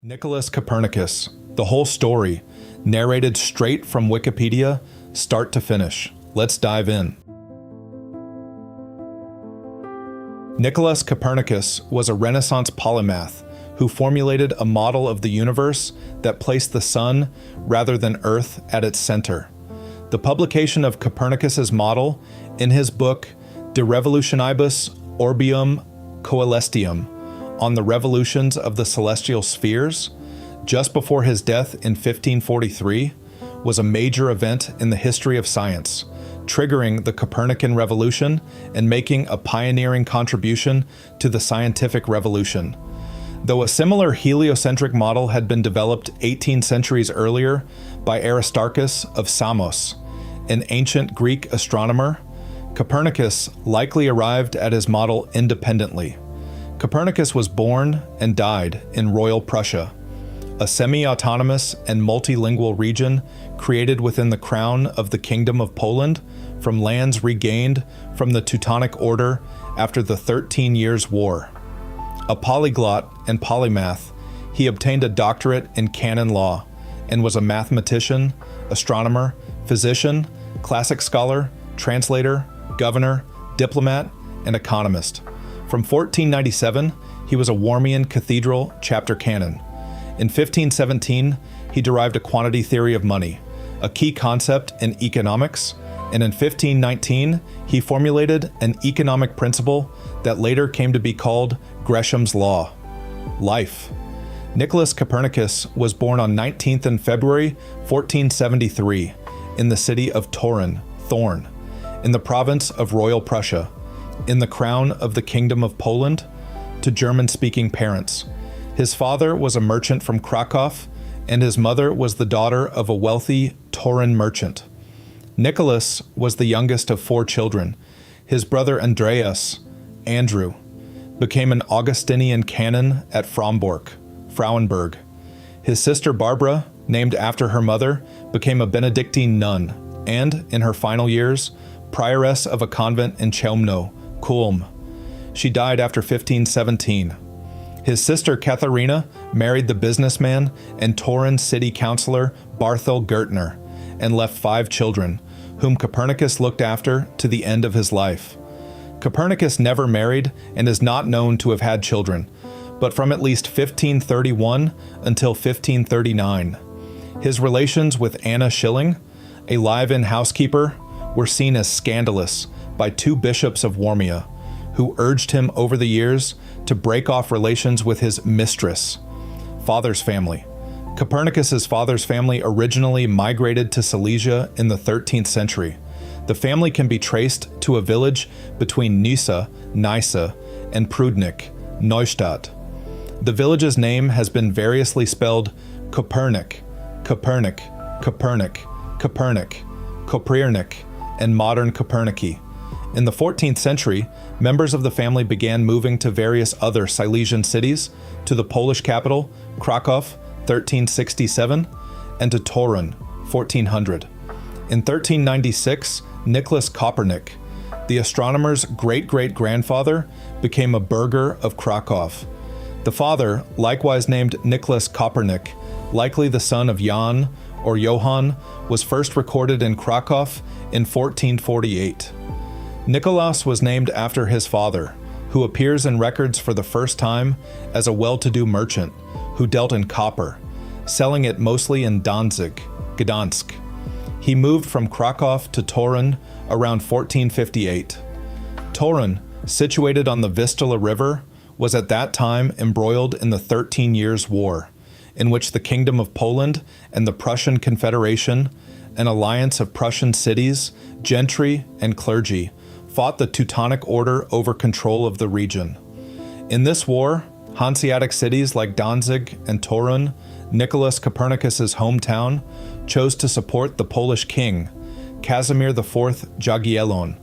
Nicolaus Copernicus, the whole story, narrated straight from Wikipedia, start to finish. Let's dive in. Nicolaus Copernicus was a Renaissance polymath who formulated a model of the universe that placed the sun rather than Earth at its center. The publication of Copernicus's model in his book De revolutionibus orbium coelestium on the revolutions of the celestial spheres, just before his death in 1543, was a major event in the history of science, triggering the Copernican Revolution and making a pioneering contribution to the scientific revolution. Though a similar heliocentric model had been developed 18 centuries earlier by Aristarchus of Samos, an ancient Greek astronomer, Copernicus likely arrived at his model independently. Copernicus was born and died in Royal Prussia, a semi-autonomous and multilingual region created within the crown of the Kingdom of Poland from lands regained from the Teutonic Order after the 13 Years' War. A polyglot and polymath, he obtained a doctorate in canon law and was a mathematician, astronomer, physician, classic scholar, translator, governor, diplomat, and economist. From 1497, he was a Warmian Cathedral chapter canon. In 1517, he derived a quantity theory of money, a key concept in economics, and in 1519, he formulated an economic principle that later came to be called Gresham's Law. Life. Nicolaus Copernicus was born on 19th in February 1473 in the city of Thorn, in the province of Royal Prussia, in the crown of the Kingdom of Poland, to German-speaking parents. His father was a merchant from Krakow, and his mother was the daughter of a wealthy Tauran merchant. Nicholas was the youngest of 4 children. His brother Andreas, Andrew, became an Augustinian canon at Frauenburg. His sister Barbara, named after her mother, became a Benedictine nun, and, in her final years, prioress of a convent in Chełmno, Kulm. She died after 1517. His sister Katharina married the businessman and Tauran city councillor Barthel Gertner and left 5 children, whom Copernicus looked after to the end of his life. Copernicus never married and is not known to have had children, but from at least 1531 until 1539. His relations with Anna Schilling, a live-in housekeeper, were seen as scandalous by 2 bishops of Warmia, who urged him over the years to break off relations with his mistress. Father's family. Copernicus's father's family originally migrated to Silesia in the 13th century. The family can be traced to a village between Nysa, and Prudnik, Neustadt. The village's name has been variously spelled Copernic, Copernic, and modern Copernici. In the 14th century, members of the family began moving to various other Silesian cities, to the Polish capital, Krakow, 1367, and to Torun, 1400. In 1396, Nicolaus Copernicus, the astronomer's great-great-grandfather, became a burgher of Krakow. The father, likewise named Nicolaus Copernicus, likely the son of Jan or Johann, was first recorded in Krakow in 1448. Nicolaus was named after his father, who appears in records for the first time as a well-to-do merchant who dealt in copper, selling it mostly in Danzig, Gdansk. He moved from Krakow to Torun around 1458. Torun, situated on the Vistula River, was at that time embroiled in the 13 Years' War, in which the Kingdom of Poland and the Prussian Confederation, an alliance of Prussian cities, gentry, and clergy, fought the Teutonic Order over control of the region. In this war, Hanseatic cities like Danzig and Torun, Nicolaus Copernicus's hometown, chose to support the Polish king, Casimir IV Jagiellon,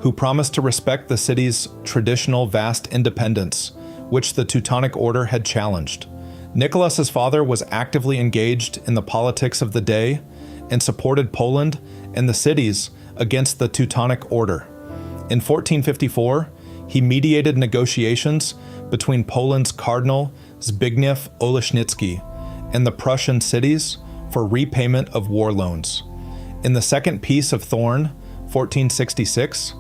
who promised to respect the city's traditional vast independence, which the Teutonic Order had challenged. Nicolaus's father was actively engaged in the politics of the day and supported Poland and the cities against the Teutonic Order. In 1454, he mediated negotiations between Poland's Cardinal Zbigniew Olesnicki, and the Prussian cities for repayment of war loans. In the Second Peace of Thorn, 1466,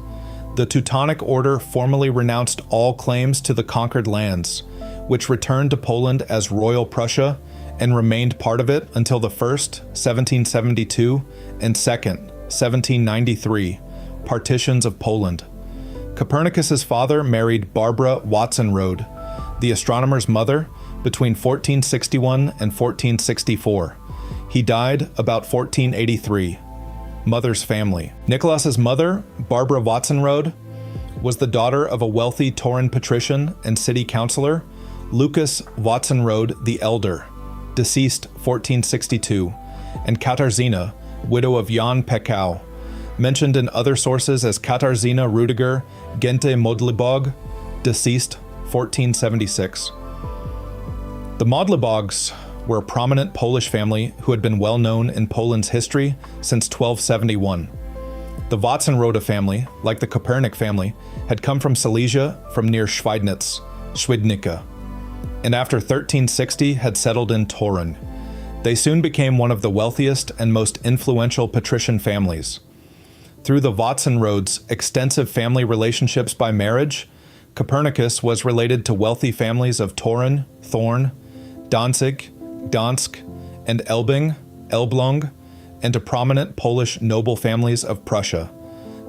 the Teutonic Order formally renounced all claims to the conquered lands, which returned to Poland as Royal Prussia and remained part of it until the First, 1772, and Second, 1793, partitions of Poland. Copernicus's father married Barbara Watson-Rode, the astronomer's mother, between 1461 and 1464. He died about 1483. Mother's family. Nicolaus's mother, Barbara Watson-Rode, was the daughter of a wealthy Tauron patrician and city councillor, Lucas Watson-Rode the Elder, deceased 1462, and Katarzyna, widow of Jan Pekau, mentioned in other sources as Katarzyna Rudiger Gente Modlibog, deceased 1476. The Modlibogs were a prominent Polish family who had been well known in Poland's history since 1271. The Watson-Rode family, like the Copernic family, had come from Silesia from near Schweidnitz, Schwidnica, and after 1360 had settled in Tauron. They soon became one of the wealthiest and most influential patrician families. Through the Watson-Rodes' extensive family relationships by marriage, Copernicus was related to wealthy families of Tauron, Thorn, Danzig, Gdansk, and Elbląg, and to prominent Polish noble families of Prussia,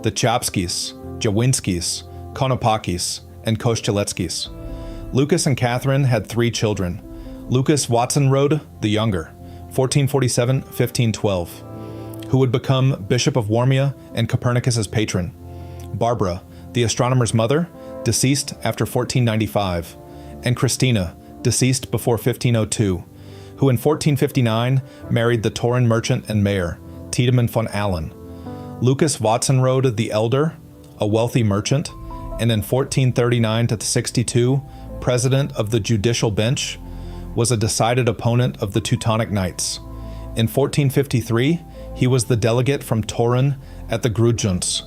the Czapskis, Jawinskis, Konopakis, and Kościeleckis. Lucas and Catherine had 3 children. Lucas Watson-Rode the Younger, 1447-1512, who would become Bishop of Warmia and Copernicus's patron. Barbara, the astronomer's mother, deceased after 1495, and Christina, deceased before 1502, who in 1459 married the Tauron merchant and mayor, Tiedemann von Allen. Lucas Watson-Rode the Elder, a wealthy merchant, and in 1439-62, president of the judicial bench, was a decided opponent of the Teutonic Knights. In 1453, he was the delegate from Tauron at the Graudenz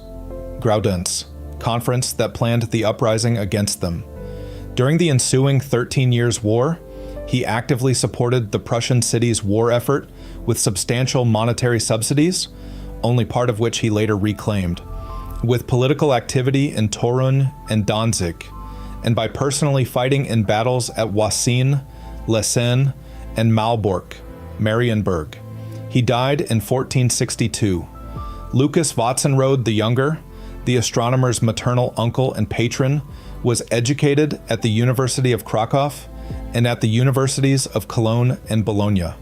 conference that planned the uprising against them. During the ensuing 13 Years' War, he actively supported the Prussian city's war effort with substantial monetary subsidies, only part of which he later reclaimed, with political activity in Tauron and Danzig, and by personally fighting in battles at Wasin, Lesen, and Malbork, Marienburg. He died in 1462. Lucas Watson-Rode the Younger, the astronomer's maternal uncle and patron, was educated at the University of Krakow and at the universities of Cologne and Bologna.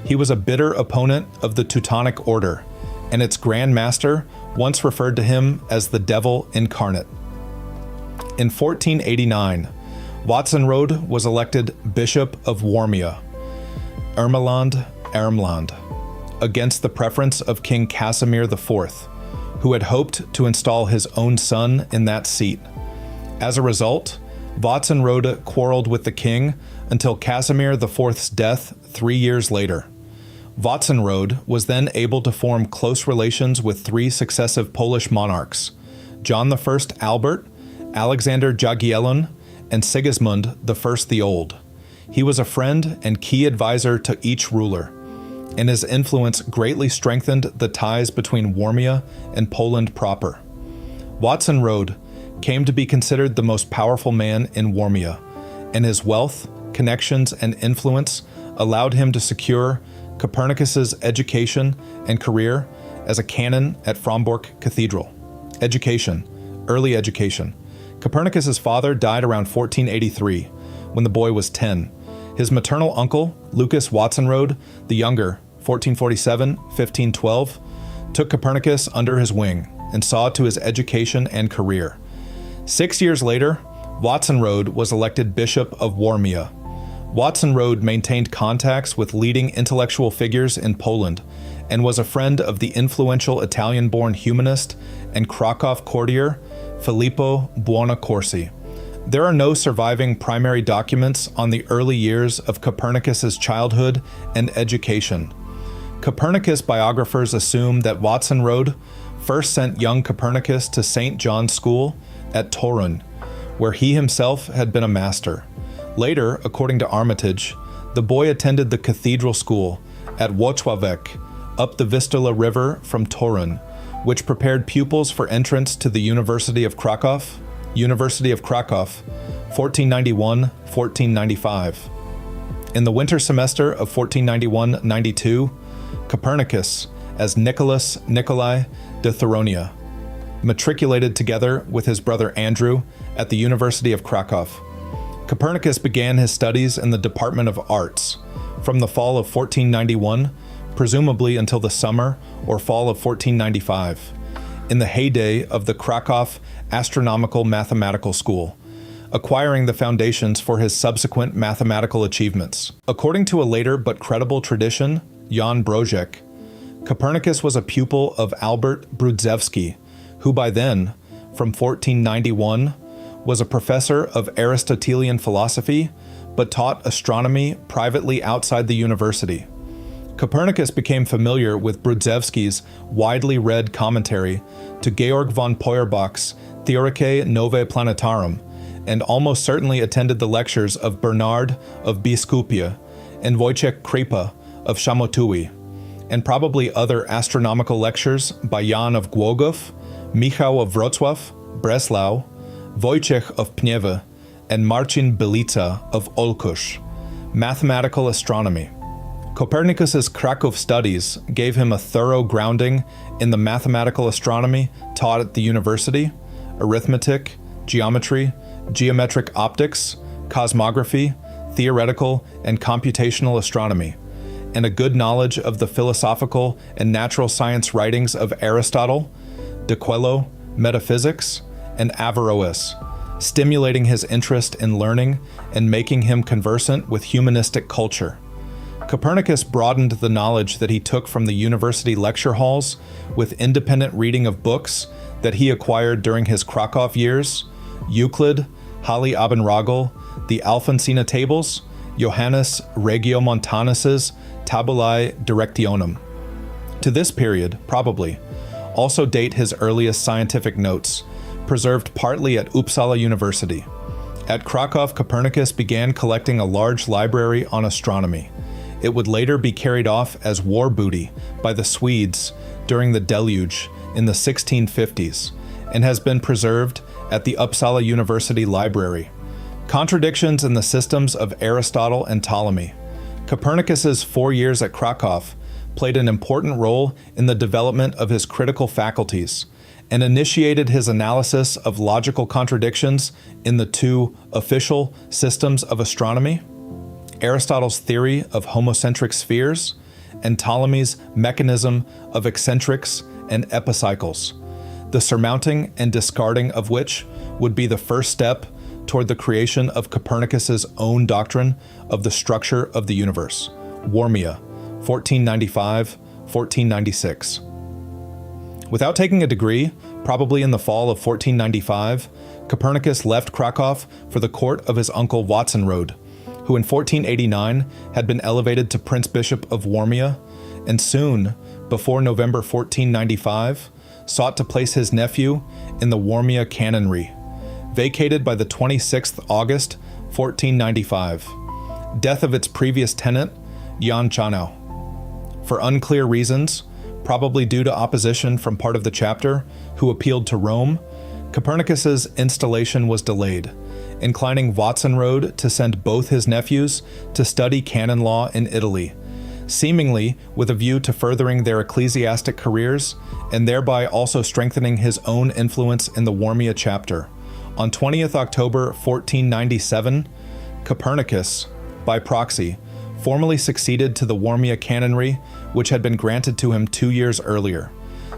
He was a bitter opponent of the Teutonic Order, and its Grand Master once referred to him as the devil incarnate. In 1489, Watson-Rode was elected Bishop of Warmia, Ermeland, against the preference of King Casimir IV, who had hoped to install his own son in that seat. As a result, Watson-Rode quarreled with the king until Casimir IV's death 3 years later. Watson-Rode was then able to form close relations with 3 successive Polish monarchs, John I Albert, Alexander Jagiellon, and Sigismund I the Old. He was a friend and key advisor to each ruler, and his influence greatly strengthened the ties between Warmia and Poland proper. Watson-Rode came to be considered the most powerful man in Warmia, and his wealth, connections, and influence allowed him to secure Copernicus's education and career as a canon at Frombork Cathedral. Early education. Copernicus's father died around 1483, when the boy was 10. His maternal uncle, Lucas Watson-Rode the Younger, 1447-1512, took Copernicus under his wing and saw to his education and career. 6 years later, Watson-Rode was elected Bishop of Warmia. Watson-Rode maintained contacts with leading intellectual figures in Poland and was a friend of the influential Italian-born humanist and Krakow courtier Filippo Buonaccorsi. There are no surviving primary documents on the early years of Copernicus's childhood and education. Copernicus biographers assume that Watson-Rode first sent young Copernicus to St. John's School at Tauron, where he himself had been a master. Later, according to Armitage, the boy attended the cathedral school at Włocławek, up the Vistula River from Torun, which prepared pupils for entrance to the University of Krakow, 1491-1495. In the winter semester of 1491-92, Copernicus, as Nikolai de Thoronia, matriculated together with his brother Andrew at the University of Krakow. Copernicus began his studies in the Department of Arts from the fall of 1491, presumably until the summer or fall of 1495, in the heyday of the Krakow Astronomical Mathematical School, acquiring the foundations for his subsequent mathematical achievements. According to a later but credible tradition, Jan Brožek, Copernicus was a pupil of Albert Brudzewski, who by then, from 1491, was a professor of Aristotelian philosophy, but taught astronomy privately outside the university. Copernicus became familiar with Brudzewski's widely read commentary to Georg von Feuerbach's Theoricae Novae Planetarum, and almost certainly attended the lectures of Bernard of Biskupia and Wojciech Kripa of Szamotui, and probably other astronomical lectures by Jan of Głogów, Michał of Wrocław, Breslau, Wojciech of Pniewy, and Marcin Belica of Olkusz. Mathematical astronomy. Copernicus's Kraków studies gave him a thorough grounding in the mathematical astronomy taught at the university, arithmetic, geometry, geometric optics, cosmography, theoretical and computational astronomy, and a good knowledge of the philosophical and natural science writings of Aristotle, De Coelho, metaphysics, and Averroes, stimulating his interest in learning and making him conversant with humanistic culture. Copernicus broadened the knowledge that he took from the university lecture halls with independent reading of books that he acquired during his Krakow years: Euclid, Halle Abenragel, the Alfonsina Tables, Johannes Regiomontanus's Tabulae Directionum. To this period, probably, also date his earliest scientific notes, preserved partly at Uppsala University. At Krakow, Copernicus began collecting a large library on astronomy. It would later be carried off as war booty by the Swedes during the deluge in the 1650s, and has been preserved at the Uppsala University Library. Contradictions in the systems of Aristotle and Ptolemy. Copernicus's 4 years at Krakow played an important role in the development of his critical faculties, and initiated his analysis of logical contradictions in the two official systems of astronomy: Aristotle's theory of homocentric spheres, and Ptolemy's mechanism of eccentrics and epicycles, the surmounting and discarding of which would be the first step toward the creation of Copernicus's own doctrine of the structure of the universe. Warmia, 1495-1496. Without taking a degree, probably in the fall of 1495, Copernicus left Krakow for the court of his uncle Watzenrode, who in 1489 had been elevated to Prince Bishop of Warmia, and soon, before November 1495, sought to place his nephew in the Warmia canonry, vacated by the 26th August 1495, death of its previous tenant, Jan Chanau. For unclear reasons, probably due to opposition from part of the chapter, who appealed to Rome, Copernicus's installation was delayed, inclining Watzenrode to send both his nephews to study canon law in Italy, seemingly with a view to furthering their ecclesiastic careers and thereby also strengthening his own influence in the Warmia chapter. On 20th October 1497, Copernicus, by proxy, formally succeeded to the Warmia canonry, which had been granted to him 2 years earlier.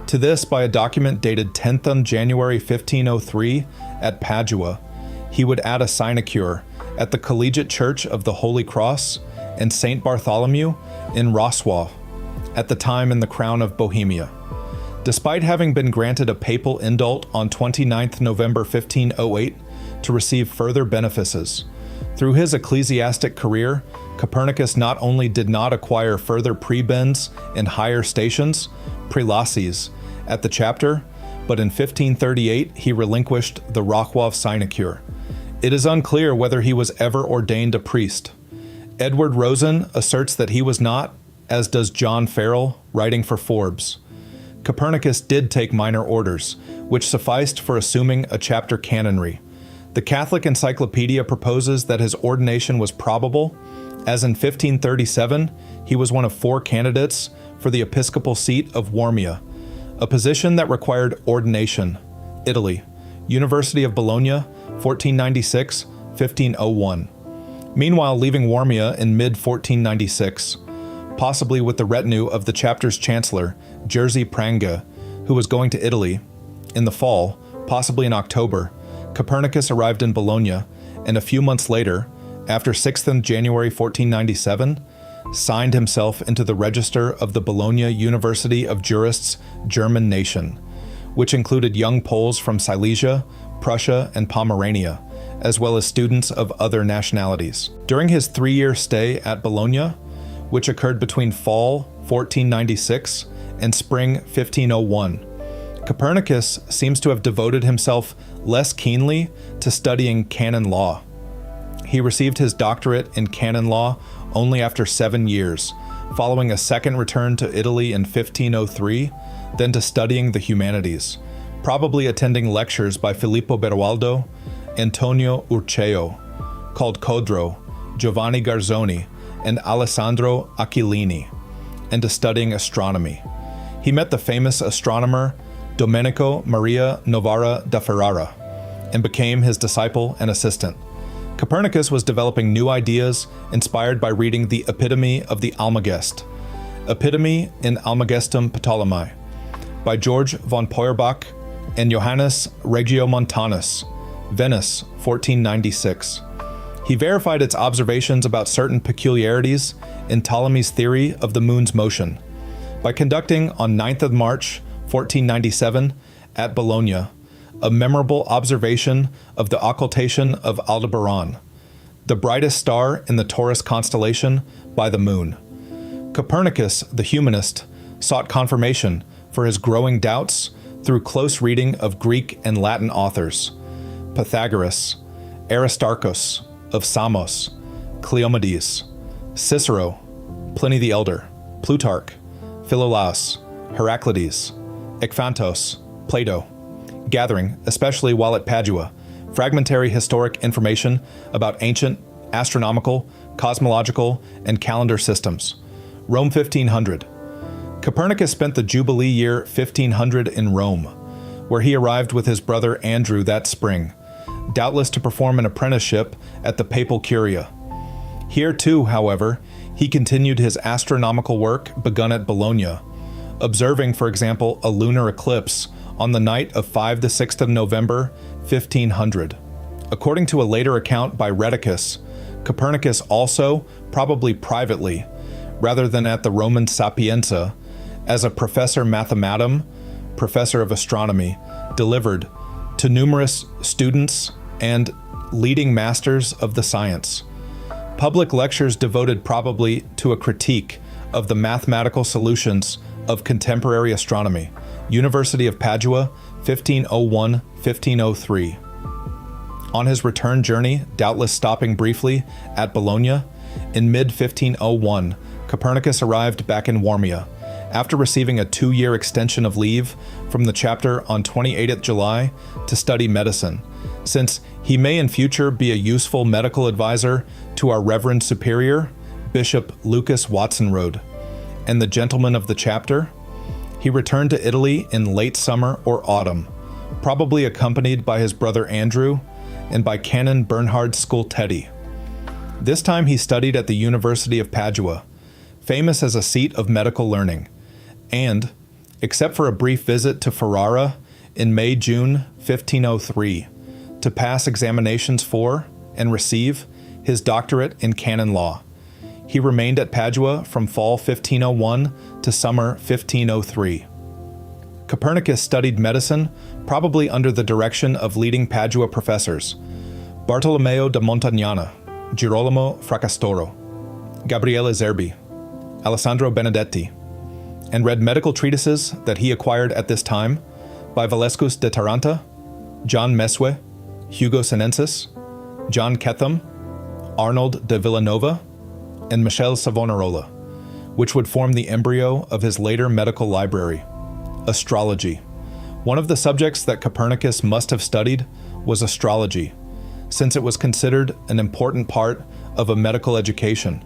To this, by a document dated 10th on January 1503 at Padua, he would add a sinecure at the Collegiate Church of the Holy Cross and St. Bartholomew in Rosław, at the time in the Crown of Bohemia. Despite having been granted a papal indult on 29th November 1508 to receive further benefices, through his ecclesiastic career, Copernicus not only did not acquire further prebends and higher stations, prelacies, at the chapter, but in 1538 he relinquished the Rockwov sinecure. It is unclear whether he was ever ordained a priest. Edward Rosen asserts that he was not, as does John Farrell, writing for Forbes. Copernicus did take minor orders, which sufficed for assuming a chapter canonry. The Catholic Encyclopedia proposes that his ordination was probable, as in 1537 he was one of 4 candidates for the episcopal seat of Warmia, a position that required ordination. Italy, University of Bologna, 1496-1501. Meanwhile, leaving Warmia in mid-1496, possibly with the retinue of the chapter's chancellor, Jerzy Pranga, who was going to Italy, in the fall, possibly in October, Copernicus arrived in Bologna, and a few months later, after 6th January 1497, signed himself into the register of the Bologna University of Jurists German nation, which included young Poles from Silesia, Prussia, and Pomerania, as well as students of other nationalities. During his 3-year stay at Bologna, which occurred between fall 1496 and spring 1501, Copernicus seems to have devoted himself less keenly to studying canon law. He received his doctorate in canon law only after 7 years, following a second return to Italy in 1503, then to studying the humanities, probably attending lectures by Filippo Berwaldo, Antonio Urceo, called Codro, Giovanni Garzoni, and Alessandro Aquilini, and to studying astronomy. He met the famous astronomer Domenico Maria Novara da Ferrara, and became his disciple and assistant. Copernicus was developing new ideas inspired by reading the Epitome of the Almagest, Epitome in Almagestum Ptolemy, by George von Feuerbach and Johannes Regiomontanus, Venice, 1496. He verified its observations about certain peculiarities in Ptolemy's theory of the moon's motion by conducting on 9th of March, 1497, at Bologna, a memorable observation of the occultation of Aldebaran, the brightest star in the Taurus constellation, by the moon. Copernicus, the humanist, sought confirmation for his growing doubts through close reading of Greek and Latin authors: Pythagoras, Aristarchus of Samos, Cleomedes, Cicero, Pliny the Elder, Plutarch, Philolaus, Heraclides, Ekphantos, Plato, gathering, especially while at Padua, fragmentary historic information about ancient, astronomical, cosmological, and calendar systems. Rome 1500. Copernicus spent the Jubilee year 1500 in Rome, where he arrived with his brother Andrew that spring, doubtless to perform an apprenticeship at the Papal Curia. Here too, however, he continued his astronomical work begun at Bologna, observing, for example, a lunar eclipse on the night of 5 to 6th of November, 1500. According to a later account by Rheticus, Copernicus also, probably privately, rather than at the Roman Sapienza, as a professor mathematum, professor of astronomy, delivered to numerous students and leading masters of the science public lectures devoted probably to a critique of the mathematical solutions of contemporary astronomy. University of Padua, 1501-1503. On his return journey, doubtless stopping briefly at Bologna, in mid-1501, Copernicus arrived back in Warmia, after receiving a 2-year extension of leave from the chapter on 28th July to study medicine, since he may in future be a useful medical advisor to our Reverend Superior, Bishop Lucas Watsonrode, and the gentlemen of the chapter. He returned to Italy in late summer or autumn, probably accompanied by his brother Andrew and by Canon Bernhard Scultetti. This time he studied at the University of Padua, famous as a seat of medical learning, and, except for a brief visit to Ferrara in May-June 1503, to pass examinations for and receive his doctorate in canon law. He remained at Padua from fall 1501 to summer 1503. Copernicus studied medicine, probably under the direction of leading Padua professors: Bartolomeo da Montagnana, Girolamo Fracastoro, Gabriele Zerbi, Alessandro Benedetti, and read medical treatises that he acquired at this time by Valescus de Taranta, John Mesue, Hugo Senensis, John Ketham, Arnold de Villanova, and Michel Savonarola, which would form the embryo of his later medical library, astrology. One of the subjects that Copernicus must have studied was astrology, since it was considered an important part of a medical education.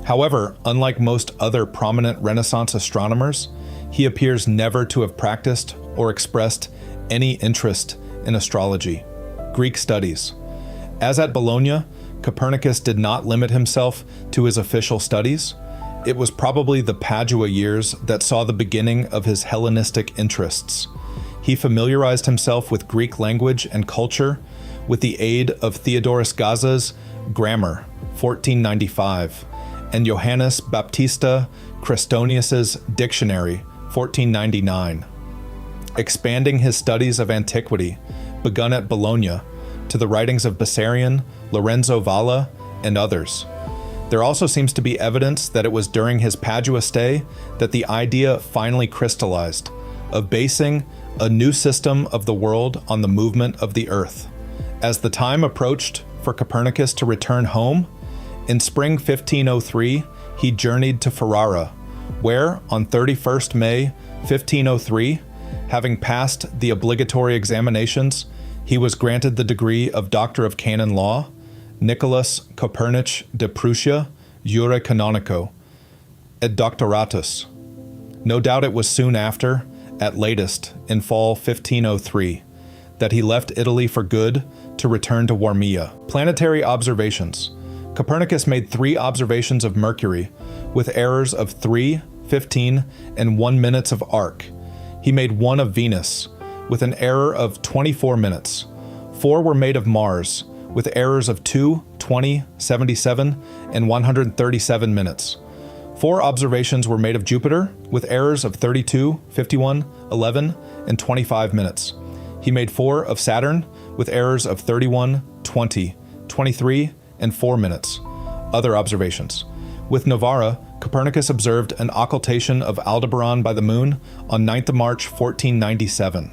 However, unlike most other prominent Renaissance astronomers, he appears never to have practiced or expressed any interest in astrology. Greek studies. As at Bologna, Copernicus did not limit himself to his official studies. It was probably the Padua years that saw the beginning of his Hellenistic interests. He familiarized himself with Greek language and culture with the aid of Theodorus Gaza's Grammar, 1495, and Johannes Baptista Crestonius's Dictionary, 1499. Expanding his studies of antiquity, begun at Bologna, to the writings of Bessarion, Lorenzo Valla, and others. There also seems to be evidence that it was during his Padua stay that the idea finally crystallized, of basing a new system of the world on the movement of the Earth. As the time approached for Copernicus to return home, in spring 1503, he journeyed to Ferrara, where, on 31st May 1503, having passed the obligatory examinations, he was granted the degree of Doctor of Canon Law, Nicolaus Copernicus de Prussia, jure canonico, et doctoratus. No doubt it was soon after, at latest, in fall 1503, that he left Italy for good to return to Warmia. Planetary observations. Copernicus made 3 observations of Mercury, with errors of 3, 15, and 1 minutes of arc. He made 1 of Venus, with an error of 24 minutes. 4 were made of Mars, with errors of 2, 20, 77, and 137 minutes. 4 observations were made of Jupiter, with errors of 32, 51, 11, and 25 minutes. He made 4 of Saturn, with errors of 31, 20, 23, and 4 minutes. Other observations. With Novara, Copernicus observed an occultation of Aldebaran by the moon on 9th of March 1497.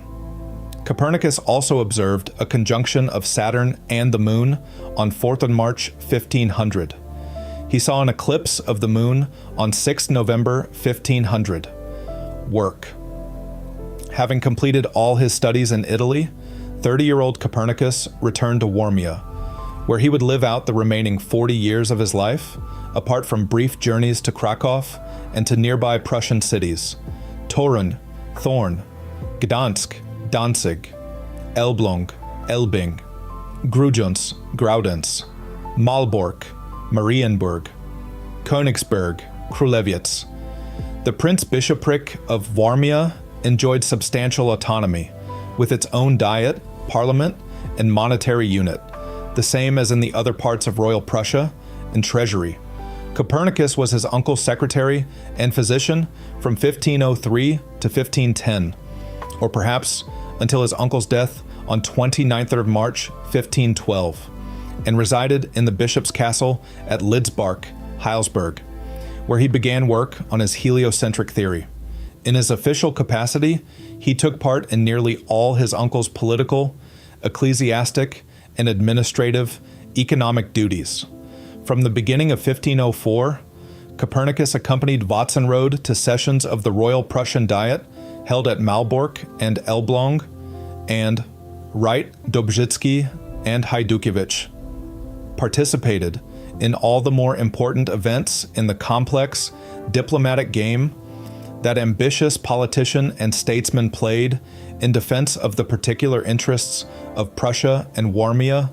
Copernicus also observed a conjunction of Saturn and the moon on 4th of March 1500. He saw an eclipse of the moon on 6th November 1500. Work. Having completed all his studies in Italy, 30-year-old Copernicus returned to Warmia, where he would live out the remaining 40 years of his life, apart from brief journeys to Krakow and to nearby Prussian cities: Torun, Thorn, Gdansk, Danzig, Elbląg, Elbing, Grudziądz, Graudenz, Malbork, Marienburg, Königsberg, Królewicz. The Prince-Bishopric of Warmia enjoyed substantial autonomy, with its own diet, parliament, and monetary unit, the same as in the other parts of Royal Prussia, and treasury. Copernicus was his uncle's secretary and physician from 1503 to 1510, or perhaps until his uncle's death on 29th of March 1512, and resided in the bishop's castle at Lidzbark, Heilsberg, where he began work on his heliocentric theory. In his official capacity, he took part in nearly all his uncle's political, ecclesiastic, and administrative economic duties. From the beginning of 1504, Copernicus accompanied Vatsenrode to sessions of the Royal Prussian Diet held at Malbork and Elbląg, and Wright, Dobzhitsky, and Hajdukewicz. Participated in all the more important events in the complex diplomatic game that ambitious politician and statesman played in defense of the particular interests of Prussia and Warmia,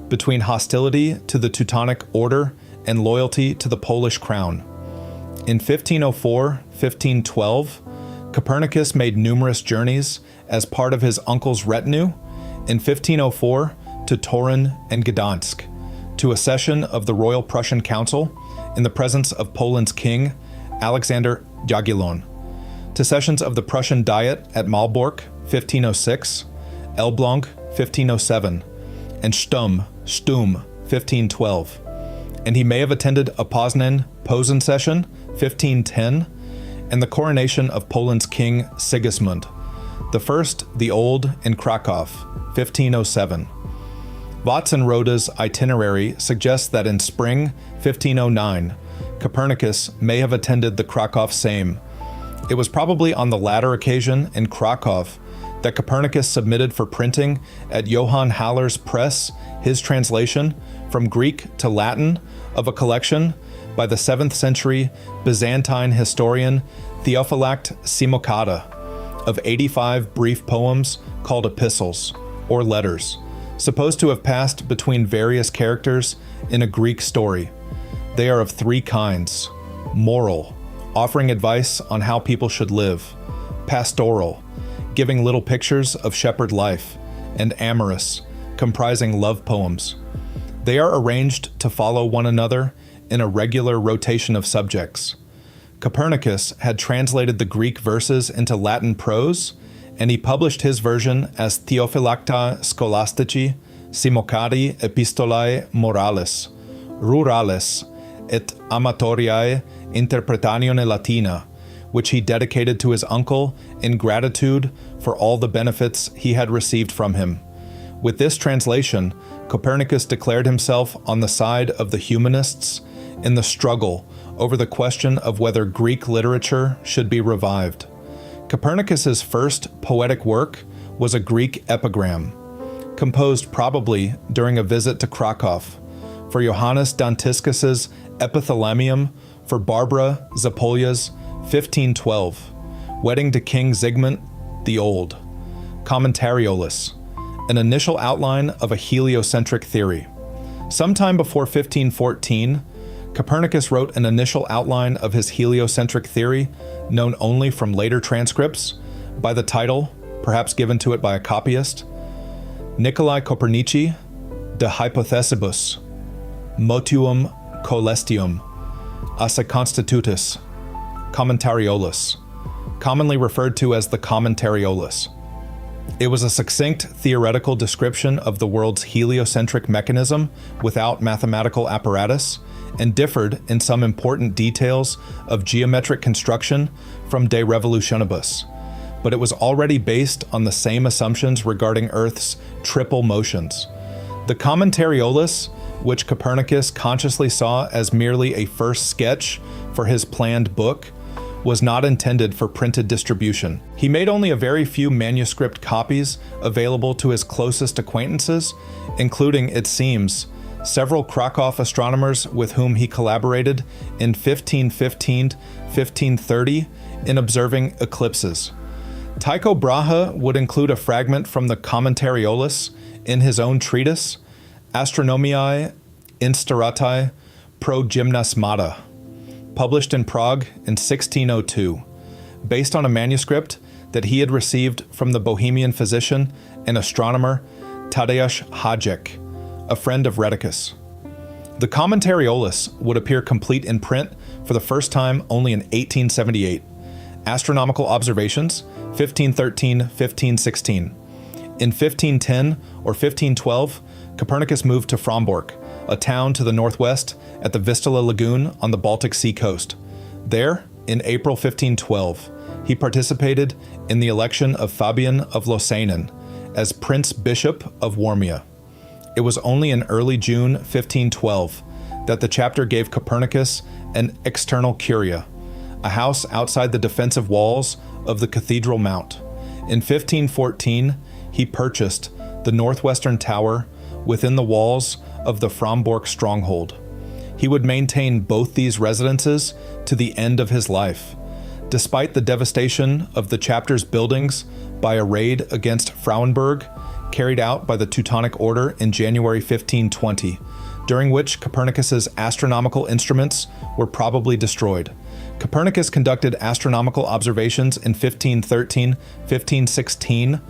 between hostility to the Teutonic Order and loyalty to the Polish crown. In 1504-1512, Copernicus made numerous journeys as part of his uncle's retinue in 1504 to Torun and Gdansk, to a session of the Royal Prussian Council in the presence of Poland's king, Alexander Jagiellon, to sessions of the Prussian Diet at Malbork, 1506, Elbląg, 1507, and Stum, 1512, and he may have attended a Posen session, 1510, and the coronation of Poland's king Sigismund, the First, the Old, in Krakow, 1507. Vatnsroda's itinerary suggests that in spring 1509, Copernicus may have attended the Krakow Sejm. It was probably on the latter occasion in Krakow that Copernicus submitted for printing at Johann Haller's press his translation from Greek to Latin of a collection by the 7th century Byzantine historian Theophylact Simocatta of 85 brief poems called epistles, or letters, supposed to have passed between various characters in a Greek story. They are of three kinds: moral, offering advice on how people should live; pastoral, giving little pictures of shepherd life; and amorous, comprising love poems. They are arranged to follow one another in a regular rotation of subjects. Copernicus had translated the Greek verses into Latin prose, and he published his version as Theophylacta Scholastici Simocadi Epistolae Morales, Rurales, et Amatoriae Interpretatione Latina, which he dedicated to his uncle in gratitude for all the benefits he had received from him. With this translation, Copernicus declared himself on the side of the humanists in the struggle over the question of whether Greek literature should be revived. Copernicus's first poetic work was a Greek epigram, composed probably during a visit to Krakow, for Johannes Dantiscus's epithalamium for Barbara Zapolya's 1512, wedding to King Zigmund the Old, Commentariolus, an initial outline of a heliocentric theory. Sometime before 1514, Copernicus wrote an initial outline of his heliocentric theory, known only from later transcripts, by the title, perhaps given to it by a copyist, Nicolaus Copernici de Hypothesibus, Motuum Coelestium, Assa Constitutus, Commentariolus, commonly referred to as the Commentariolus. It was a succinct theoretical description of the world's heliocentric mechanism without mathematical apparatus, and differed in some important details of geometric construction from De Revolutionibus, but it was already based on the same assumptions regarding Earth's triple motions. The Commentariolus, which Copernicus consciously saw as merely a first sketch for his planned book, was not intended for printed distribution. He made only a very few manuscript copies available to his closest acquaintances, including, it seems, several Krakow astronomers with whom he collaborated in 1515-1530 in observing eclipses. Tycho Brahe would include a fragment from the Commentariolus in his own treatise, Astronomiae Instauratae pro Gymnasmata, published in Prague in 1602, based on a manuscript that he had received from the Bohemian physician and astronomer Tadeusz Hajek, a friend of Rheticus. The Commentariolus would appear complete in print for the first time only in 1878. Astronomical Observations, 1513-1516. In 1510 or 1512, Copernicus moved to Frombork, a town to the northwest at the Vistula Lagoon on the Baltic Sea coast. There, in April 1512, he participated in the election of Fabian of Lausanne as Prince Bishop of Warmia. It was only in early June 1512 that the chapter gave Copernicus an external curia, a house outside the defensive walls of the Cathedral Mount. In 1514, he purchased the northwestern tower within the walls of the Frombork stronghold. He would maintain both these residences to the end of his life, despite the devastation of the chapter's buildings by a raid against Frauenburg carried out by the Teutonic Order in January 1520, during which Copernicus's astronomical instruments were probably destroyed. Copernicus conducted astronomical observations in 1513, 1516,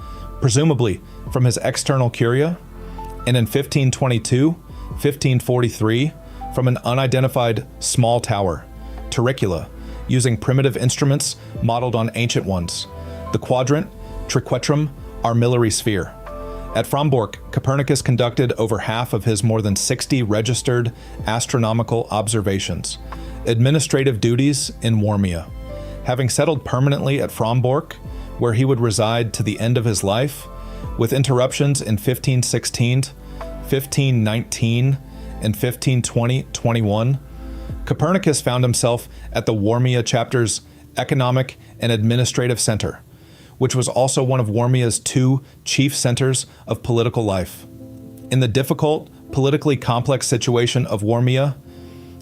presumably from his external curia, and in 1522, 1543, from an unidentified small tower, Turricula, using primitive instruments modeled on ancient ones, the quadrant, triquetrum, armillary sphere. At Frombork, Copernicus conducted over half of his more than 60 registered astronomical observations, administrative duties in Warmia. Having settled permanently at Frombork, where he would reside to the end of his life, with interruptions in 1516, 1519 and 1520-21, Copernicus found himself at the Warmia chapter's economic and administrative center, which was also one of Warmia's two chief centers of political life. In the difficult, politically complex situation of Warmia,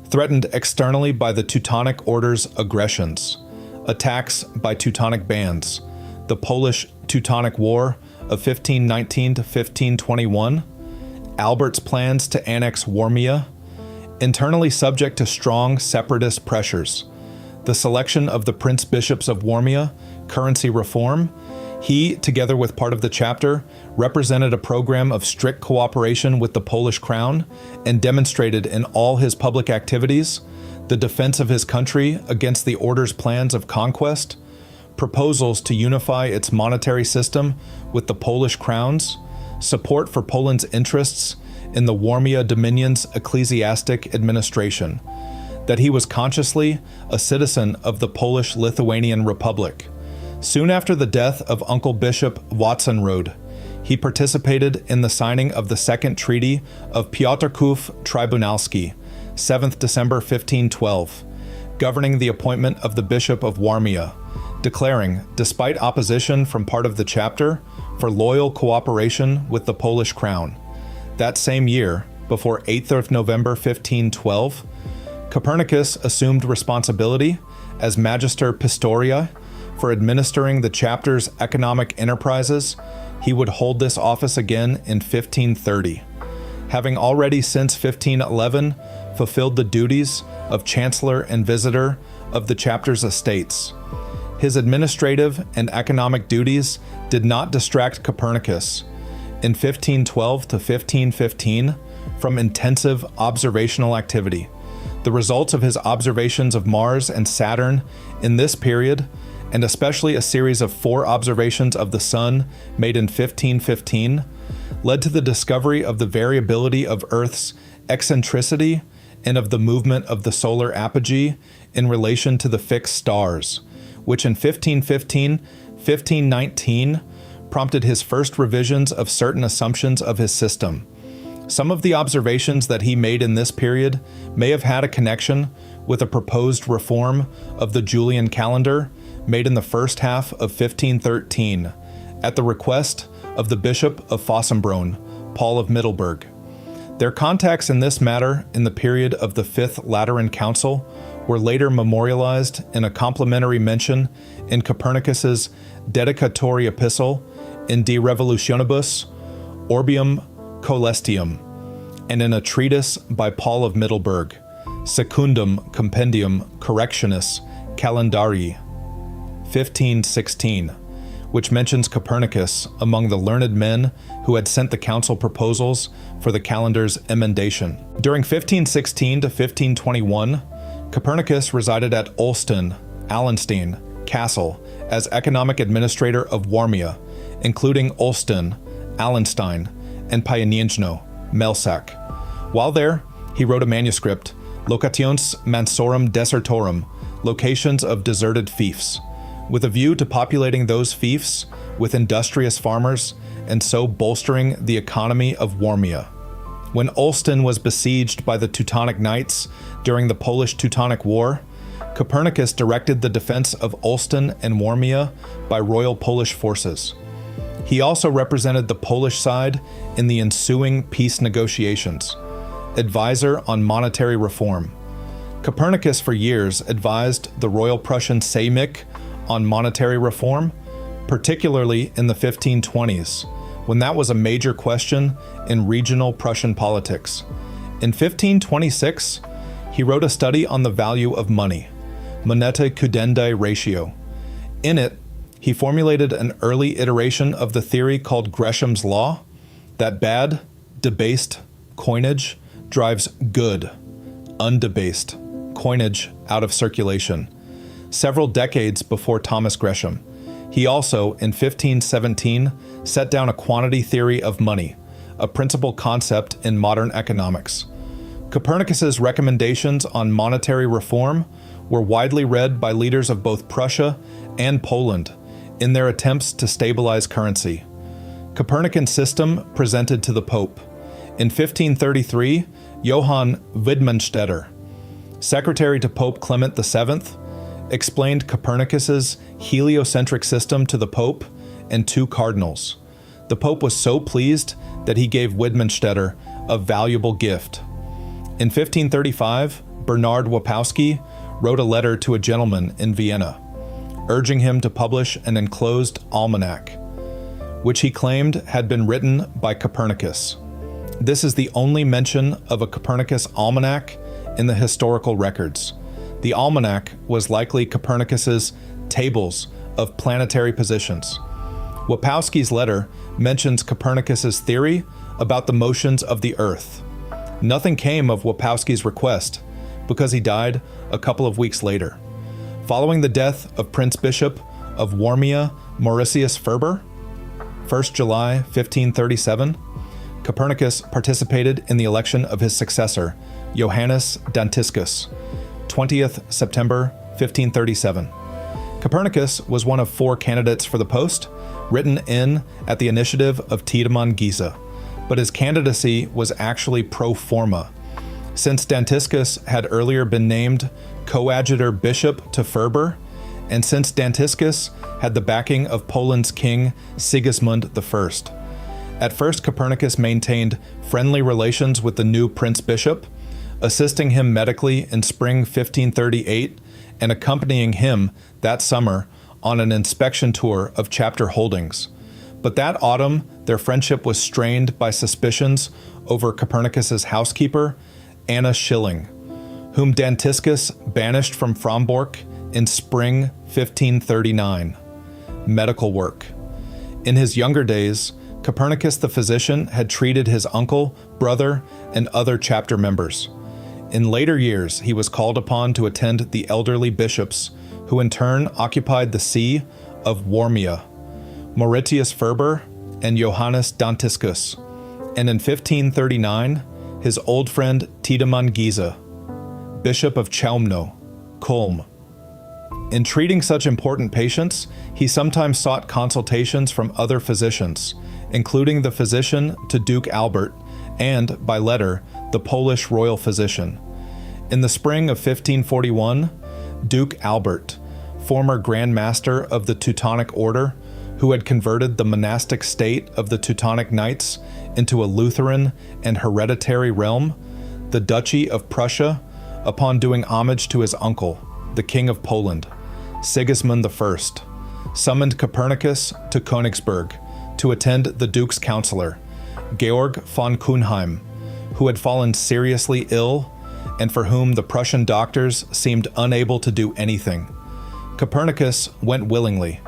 threatened externally by the Teutonic Order's aggressions, attacks by Teutonic bands, the Polish-Teutonic War of 1519 to 1521, Albert's plans to annex Warmia, internally subject to strong separatist pressures, the selection of the prince-bishops of Warmia, currency reform, he, together with part of the chapter, represented a program of strict cooperation with the Polish crown and demonstrated in all his public activities the defense of his country against the order's plans of conquest, proposals to unify its monetary system with the Polish crown's, support for Poland's interests in the Warmia Dominion's ecclesiastic administration, that he was consciously a citizen of the Polish-Lithuanian Republic. Soon after the death of Uncle Bishop Watsonrode, he participated in the signing of the Second Treaty of Piotrków Trybunalski, 7th December 1512, governing the appointment of the Bishop of Warmia, declaring, despite opposition from part of the chapter, for loyal cooperation with the Polish crown. That same year, before 8th of November 1512, Copernicus assumed responsibility as Magister Pistoria for administering the chapter's economic enterprises. He would hold this office again in 1530, having already since 1511 fulfilled the duties of Chancellor and Visitor of the chapter's estates. His administrative and economic duties did not distract Copernicus in 1512 to 1515 from intensive observational activity. The results of his observations of Mars and Saturn in this period, and especially a series of 4 observations of the Sun made in 1515, led to the discovery of the variability of Earth's eccentricity and of the movement of the solar apogee in relation to the fixed stars, which in 1515-1519 prompted his first revisions of certain assumptions of his system. Some of the observations that he made in this period may have had a connection with a proposed reform of the Julian calendar made in the first half of 1513 at the request of the Bishop of Fossombrone, Paul of Middelburg. Their contacts in this matter in the period of the Fifth Lateran Council were later memorialized in a complimentary mention in Copernicus's dedicatory epistle in De Revolutionibus, Orbium Coelestium, and in a treatise by Paul of Middelburg, Secundum Compendium Correctionis Calendarii, 1516, which mentions Copernicus among the learned men who had sent the council proposals for the calendar's emendation. During 1516 to 1521, Copernicus resided at Olsztyn, Allenstein, Castle as economic administrator of Warmia, including Olsztyn, Allenstein, and Pieniężno, Melsac. While there, he wrote a manuscript, Locationes Mansorum Desertorum, Locations of Deserted Fiefs, with a view to populating those fiefs with industrious farmers and so bolstering the economy of Warmia. When Olsztyn was besieged by the Teutonic Knights during the Polish-Teutonic War, Copernicus directed the defense of Olsztyn and Warmia by Royal Polish forces. He also represented the Polish side in the ensuing peace negotiations, advisor on monetary reform. Copernicus for years advised the Royal Prussian Sejmik on monetary reform, particularly in the 1520s, when that was a major question in regional Prussian politics. In 1526, he wrote a study on the value of money, Monetae Cudendae ratio. In it, he formulated an early iteration of the theory called Gresham's law, that bad, debased coinage drives good, undebased coinage out of circulation. Several decades before Thomas Gresham, he also, in 1517, set down a quantity theory of money, a principal concept in modern economics. Copernicus's recommendations on monetary reform were widely read by leaders of both Prussia and Poland in their attempts to stabilize currency. Copernican system presented to the Pope. In 1533, Johann Widmanstätter, secretary to Pope Clement VII, explained Copernicus's heliocentric system to the Pope and two cardinals. The Pope was so pleased that he gave Widmanstätter a valuable gift. In 1535, Bernard Łapowski wrote a letter to a gentleman in Vienna, urging him to publish an enclosed almanac, which he claimed had been written by Copernicus. This is the only mention of a Copernicus almanac in the historical records. The almanac was likely Copernicus's tables of planetary positions. Łapowski's letter mentions Copernicus's theory about the motions of the Earth. Nothing came of Łapowski's request because he died a couple of weeks later. Following the death of Prince Bishop of Warmia Mauritius Ferber, 1st July 1537, Copernicus participated in the election of his successor, Johannes Dantiscus, 20th September 1537. Copernicus was one of 4 candidates for the post, written in at the initiative of Tiedemann Giese, but his candidacy was actually pro forma. Since Dantiscus had earlier been named coadjutor bishop to Ferber, and since Dantiscus had the backing of Poland's king Sigismund I. At first, Copernicus maintained friendly relations with the new prince bishop, assisting him medically in spring 1538 and accompanying him that summer on an inspection tour of chapter holdings. But that autumn, their friendship was strained by suspicions over Copernicus's housekeeper, Anna Schilling, whom Dantiscus banished from Frombork in spring 1539. Medical work. In his younger days, Copernicus the physician had treated his uncle, brother, and other chapter members. In later years, he was called upon to attend the elderly bishops, who in turn occupied the see of Warmia, Mauritius Ferber and Johannes Dantiscus, and in 1539, his old friend Tiedemann Giese, Bishop of Chełmno, Kulm. In treating such important patients, he sometimes sought consultations from other physicians, including the physician to Duke Albert and, by letter, the Polish royal physician. In the spring of 1541, Duke Albert, former Grand Master of the Teutonic Order, who had converted the monastic state of the Teutonic Knights into a Lutheran and hereditary realm, the Duchy of Prussia, upon doing homage to his uncle, the King of Poland, Sigismund I, summoned Copernicus to Königsberg to attend the Duke's counselor, Georg von Kuenheim, who had fallen seriously ill and for whom the Prussian doctors seemed unable to do anything. Copernicus went willingly.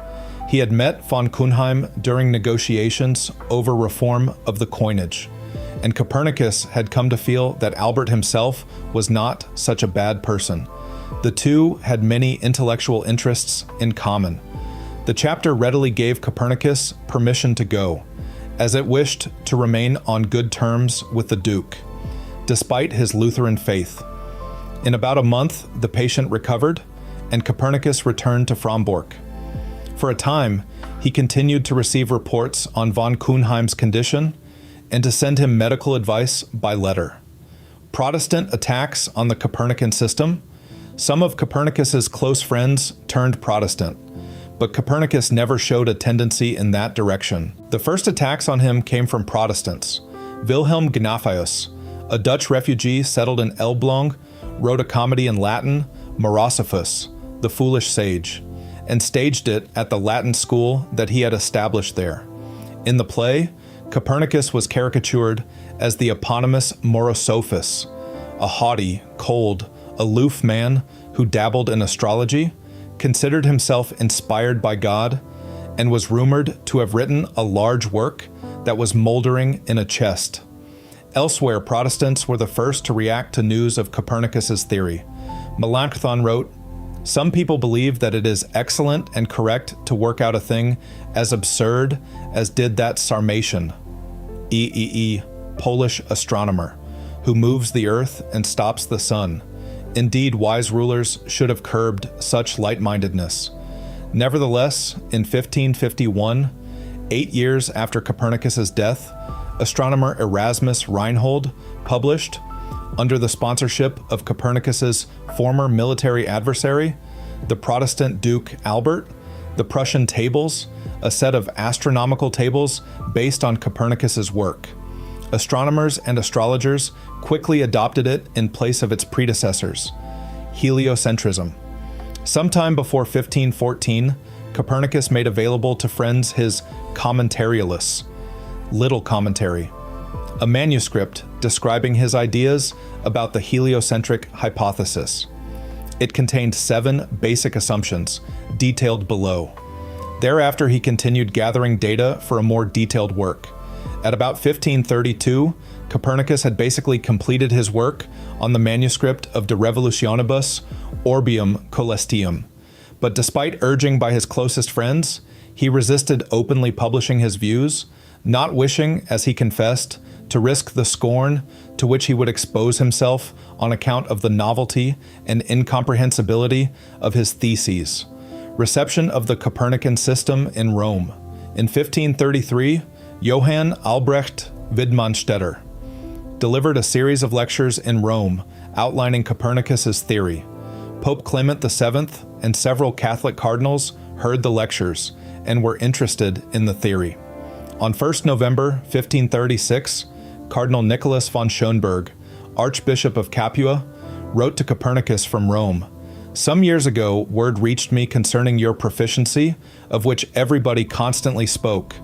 He had met von Kuenheim during negotiations over reform of the coinage, and Copernicus had come to feel that Albert himself was not such a bad person. The two had many intellectual interests in common. The chapter readily gave Copernicus permission to go, as it wished to remain on good terms with the Duke, despite his Lutheran faith. In about a month, the patient recovered, and Copernicus returned to Frombork. For a time, he continued to receive reports on von Kuenheim's condition and to send him medical advice by letter. Protestant attacks on the Copernican system. Some of Copernicus's close friends turned Protestant, but Copernicus never showed a tendency in that direction. The first attacks on him came from Protestants. Wilhelm Gnaeus, a Dutch refugee settled in Elbląg, wrote a comedy in Latin, Morosopus, the Foolish Sage, and staged it at the Latin school that he had established there. In the play, Copernicus was caricatured as the eponymous Morosophus, a haughty, cold, aloof man who dabbled in astrology, considered himself inspired by God, and was rumored to have written a large work that was moldering in a chest. Elsewhere, Protestants were the first to react to news of Copernicus's theory. Melanchthon wrote, "Some people believe that it is excellent and correct to work out a thing as absurd as did that Sarmatian, Polish astronomer, who moves the earth and stops the sun. Indeed, wise rulers should have curbed such light-mindedness." Nevertheless, in 1551, 8 years after Copernicus's death, astronomer Erasmus Reinhold published, under the sponsorship of Copernicus's former military adversary, the Protestant Duke Albert, the Prussian Tables, a set of astronomical tables based on Copernicus's work. Astronomers and astrologers quickly adopted it in place of its predecessors, heliocentrism. Sometime before 1514, Copernicus made available to friends his Commentarialus, Little Commentary, a manuscript describing his ideas about the heliocentric hypothesis. It contained 7 basic assumptions, detailed below. Thereafter, he continued gathering data for a more detailed work. At about 1532, Copernicus had basically completed his work on the manuscript of De Revolutionibus Orbium Coelestium. But despite urging by his closest friends, he resisted openly publishing his views, not wishing, as he confessed, to risk the scorn to which he would expose himself on account of the novelty and incomprehensibility of his theses. Reception of the Copernican system in Rome. In 1533, Johann Albrecht Widmanstätter delivered a series of lectures in Rome outlining Copernicus's theory. Pope Clement VII and several Catholic cardinals heard the lectures and were interested in the theory. On 1st November 1536, Cardinal Nicholas von Schoenberg, Archbishop of Capua, wrote to Copernicus from Rome, "Some years ago, word reached me concerning your proficiency, of which everybody constantly spoke.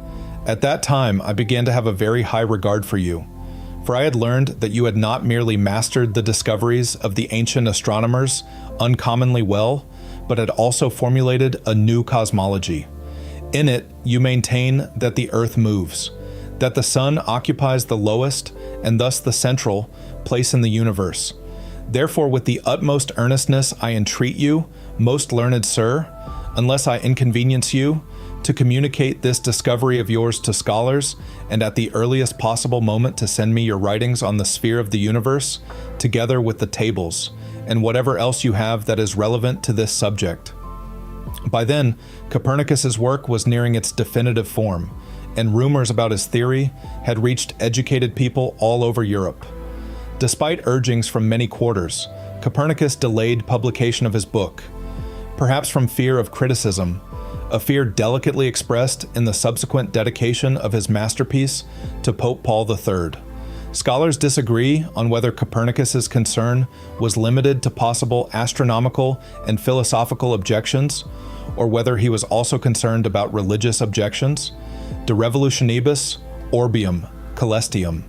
At that time, I began to have a very high regard for you, for I had learned that you had not merely mastered the discoveries of the ancient astronomers uncommonly well, but had also formulated a new cosmology. In it, you maintain that the Earth moves, that the Sun occupies the lowest, and thus the central, place in the universe. Therefore, with the utmost earnestness, I entreat you, most learned sir, unless I inconvenience you, to communicate this discovery of yours to scholars, and at the earliest possible moment to send me your writings on the sphere of the universe, together with the tables, and whatever else you have that is relevant to this subject." By then, Copernicus's work was nearing its definitive form, and rumors about his theory had reached educated people all over Europe. Despite urgings from many quarters, Copernicus delayed publication of his book, perhaps from fear of criticism, a fear delicately expressed in the subsequent dedication of his masterpiece to Pope Paul III. Scholars disagree on whether Copernicus's concern was limited to possible astronomical and philosophical objections, or whether he was also concerned about religious objections. De revolutionibus orbium coelestium.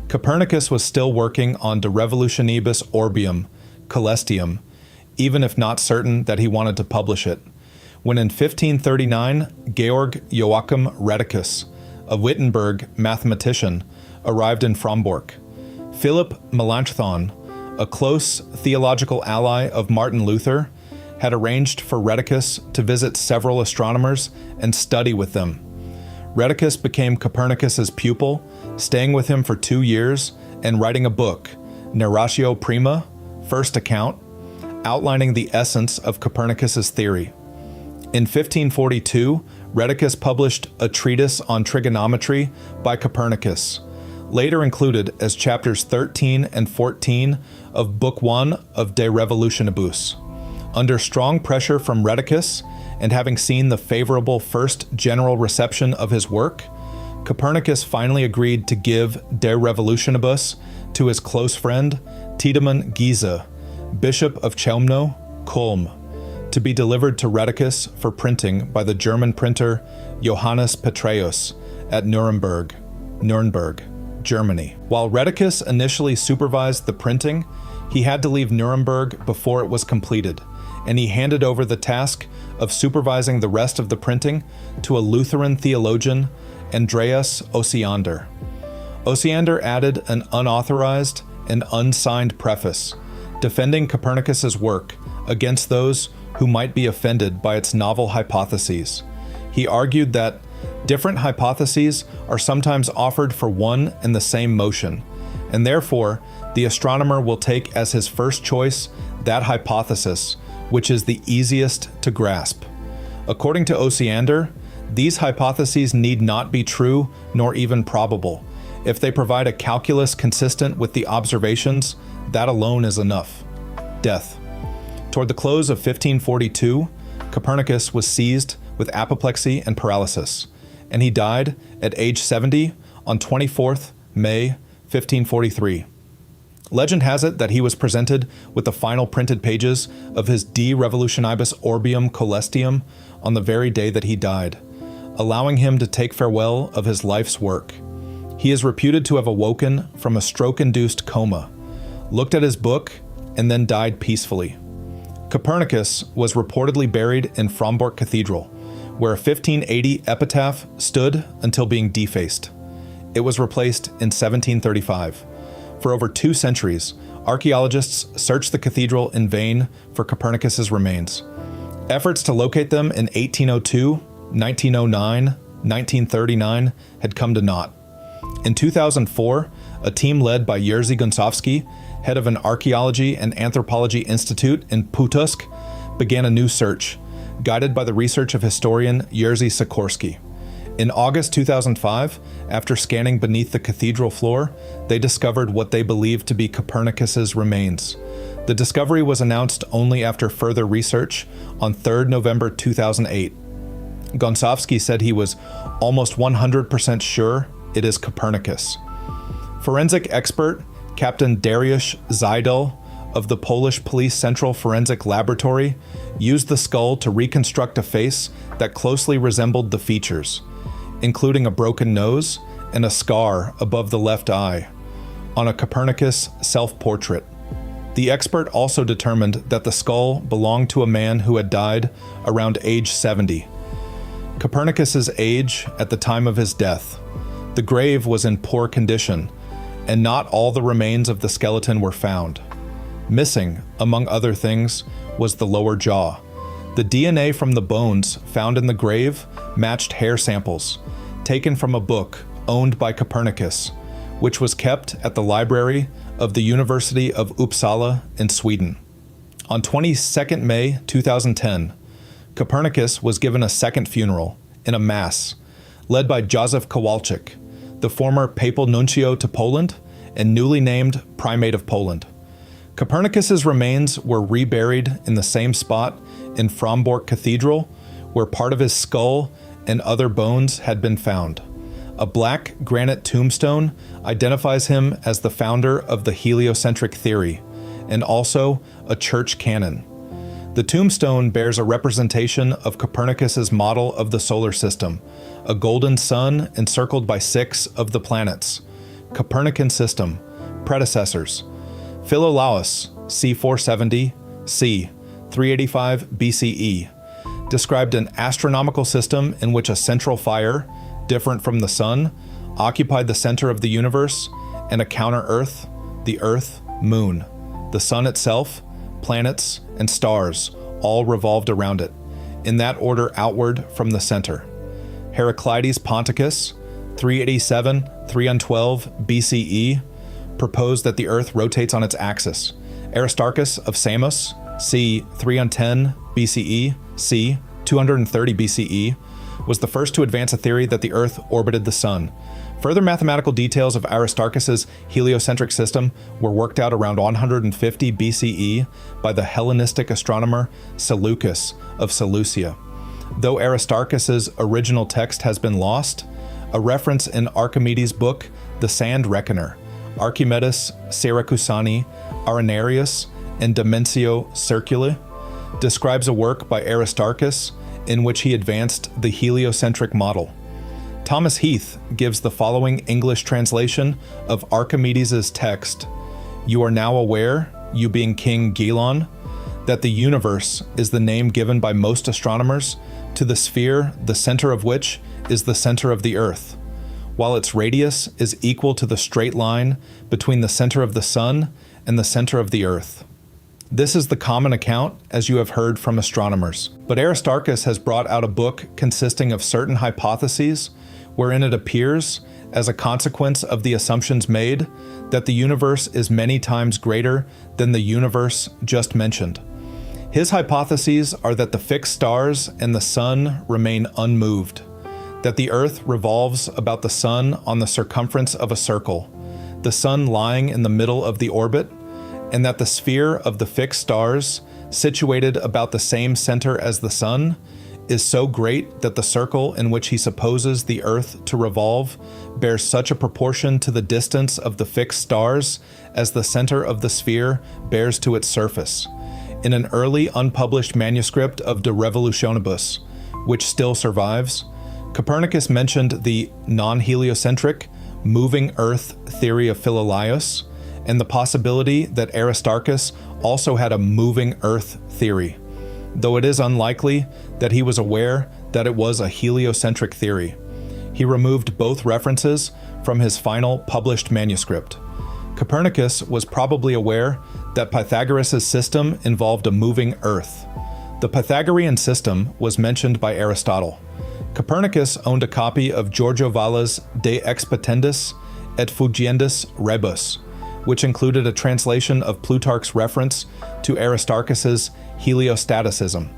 Copernicus was still working on De revolutionibus orbium coelestium, even if not certain that he wanted to publish it, when in 1539, Georg Joachim Rheticus, a Wittenberg mathematician, arrived in Frombork. Philip Melanchthon, a close theological ally of Martin Luther, had arranged for Rheticus to visit several astronomers and study with them. Rheticus became Copernicus's pupil, staying with him for 2 years and writing a book, Narratio Prima, First Account, outlining the essence of Copernicus's theory. In 1542, Rheticus published a treatise on trigonometry by Copernicus, later included as chapters 13 and 14 of Book 1 of De Revolutionibus. Under strong pressure from Rheticus, and having seen the favorable first general reception of his work, Copernicus finally agreed to give De Revolutionibus to his close friend Tiedemann Giese, Bishop of Chelmno, Kulm, to be delivered to Rheticus for printing by the German printer Johannes Petreius at Nuremberg, Germany. While Rheticus initially supervised the printing, he had to leave Nuremberg before it was completed, and he handed over the task of supervising the rest of the printing to a Lutheran theologian, Andreas Osiander. Osiander added an unauthorized and unsigned preface, defending Copernicus's work against those who might be offended by its novel hypotheses. He argued that different hypotheses are sometimes offered for one and the same motion, and therefore the astronomer will take as his first choice that hypothesis which is the easiest to grasp. According to Osiander, these hypotheses need not be true nor even probable, If they provide a calculus consistent with the observations, that alone is enough. Death. Toward the close of 1542, Copernicus was seized with apoplexy and paralysis, and he died at age 70 on 24th May 1543. Legend has it that he was presented with the final printed pages of his De Revolutionibus Orbium Coelestium on the very day that he died, allowing him to take farewell of his life's work. He is reputed to have awoken from a stroke-induced coma, looked at his book, and then died peacefully. Copernicus was reportedly buried in Frombork Cathedral, where a 1580 epitaph stood until being defaced. It was replaced in 1735. For over 2 centuries, archaeologists searched the cathedral in vain for Copernicus's remains. Efforts to locate them in 1802, 1909, 1939 had come to naught. In 2004, a team led by Jerzy Gonsowski, head of an archaeology and anthropology institute in Putusk, began a new search, guided by the research of historian Jerzy Sikorski. In August 2005, after scanning beneath the cathedral floor, they discovered what they believed to be Copernicus's remains. The discovery was announced only after further research on 3rd November 2008. Gonsowski said he was almost 100% sure it is Copernicus. Forensic expert Captain Dariusz Zajdel of the Polish Police Central Forensic Laboratory used the skull to reconstruct a face that closely resembled the features, including a broken nose and a scar above the left eye, on a Copernicus self-portrait. The expert also determined that the skull belonged to a man who had died around age 70. Copernicus's age at the time of his death. The grave was in poor condition, and not all the remains of the skeleton were found. Missing, among other things, was the lower jaw. The DNA from the bones found in the grave matched hair samples, taken from a book owned by Copernicus, which was kept at the library of the University of Uppsala in Sweden. On 22nd May 2010, Copernicus was given a second funeral in a mass, led by Joseph Kowalczyk, the former papal nuncio to Poland and newly named Primate of Poland. Copernicus's remains were reburied in the same spot in Frombork Cathedral, where part of his skull and other bones had been found. A black granite tombstone identifies him as the founder of the heliocentric theory, and also a church canon. The tombstone bears a representation of Copernicus's model of the solar system, a golden sun encircled by 6 of the planets. Copernican system, predecessors. Philolaus, c. 470, c. 385 BCE, described an astronomical system in which a central fire, different from the sun, occupied the center of the universe, and a counter-Earth, the Earth, Moon. The sun itself, planets, and stars all revolved around it, in that order outward from the center. Heraclides Ponticus, 387-312 BCE, proposed that the Earth rotates on its axis. Aristarchus of Samos, c. 310 BCE, c. 230 BCE, was the first to advance a theory that the Earth orbited the Sun. Further mathematical details of Aristarchus's heliocentric system were worked out around 150 BCE by the Hellenistic astronomer Seleucus of Seleucia. Though Aristarchus's original text has been lost, a reference in Archimedes' book, The Sand Reckoner, Archimedes Syracusani, Arenarius, and Dimensio Circuli, describes a work by Aristarchus in which he advanced the heliocentric model. Thomas Heath gives the following English translation of Archimedes' text: "You are now aware, you being King Gelon, that the universe is the name given by most astronomers to the sphere the center of which is the center of the Earth, while its radius is equal to the straight line between the center of the Sun and the center of the Earth. This is the common account, as you have heard from astronomers. But Aristarchus has brought out a book consisting of certain hypotheses, wherein it appears, as a consequence of the assumptions made, that the universe is many times greater than the universe just mentioned. His hypotheses are that the fixed stars and the sun remain unmoved, that the Earth revolves about the Sun on the circumference of a circle, the Sun lying in the middle of the orbit, and that the sphere of the fixed stars, situated about the same center as the Sun, is so great that the circle in which he supposes the Earth to revolve bears such a proportion to the distance of the fixed stars as the center of the sphere bears to its surface. In an early unpublished manuscript of De Revolutionibus, which still survives, Copernicus mentioned the non-heliocentric, moving Earth theory of Philolaus, and the possibility that Aristarchus also had a moving Earth theory, though it is unlikely that he was aware that it was a heliocentric theory. He removed both references from his final published manuscript. Copernicus was probably aware that Pythagoras' system involved a moving Earth. The Pythagorean system was mentioned by Aristotle. Copernicus owned a copy of Giorgio Valla's De Expotendis et Fugiendis Rebus, which included a translation of Plutarch's reference to Aristarchus's heliostaticism.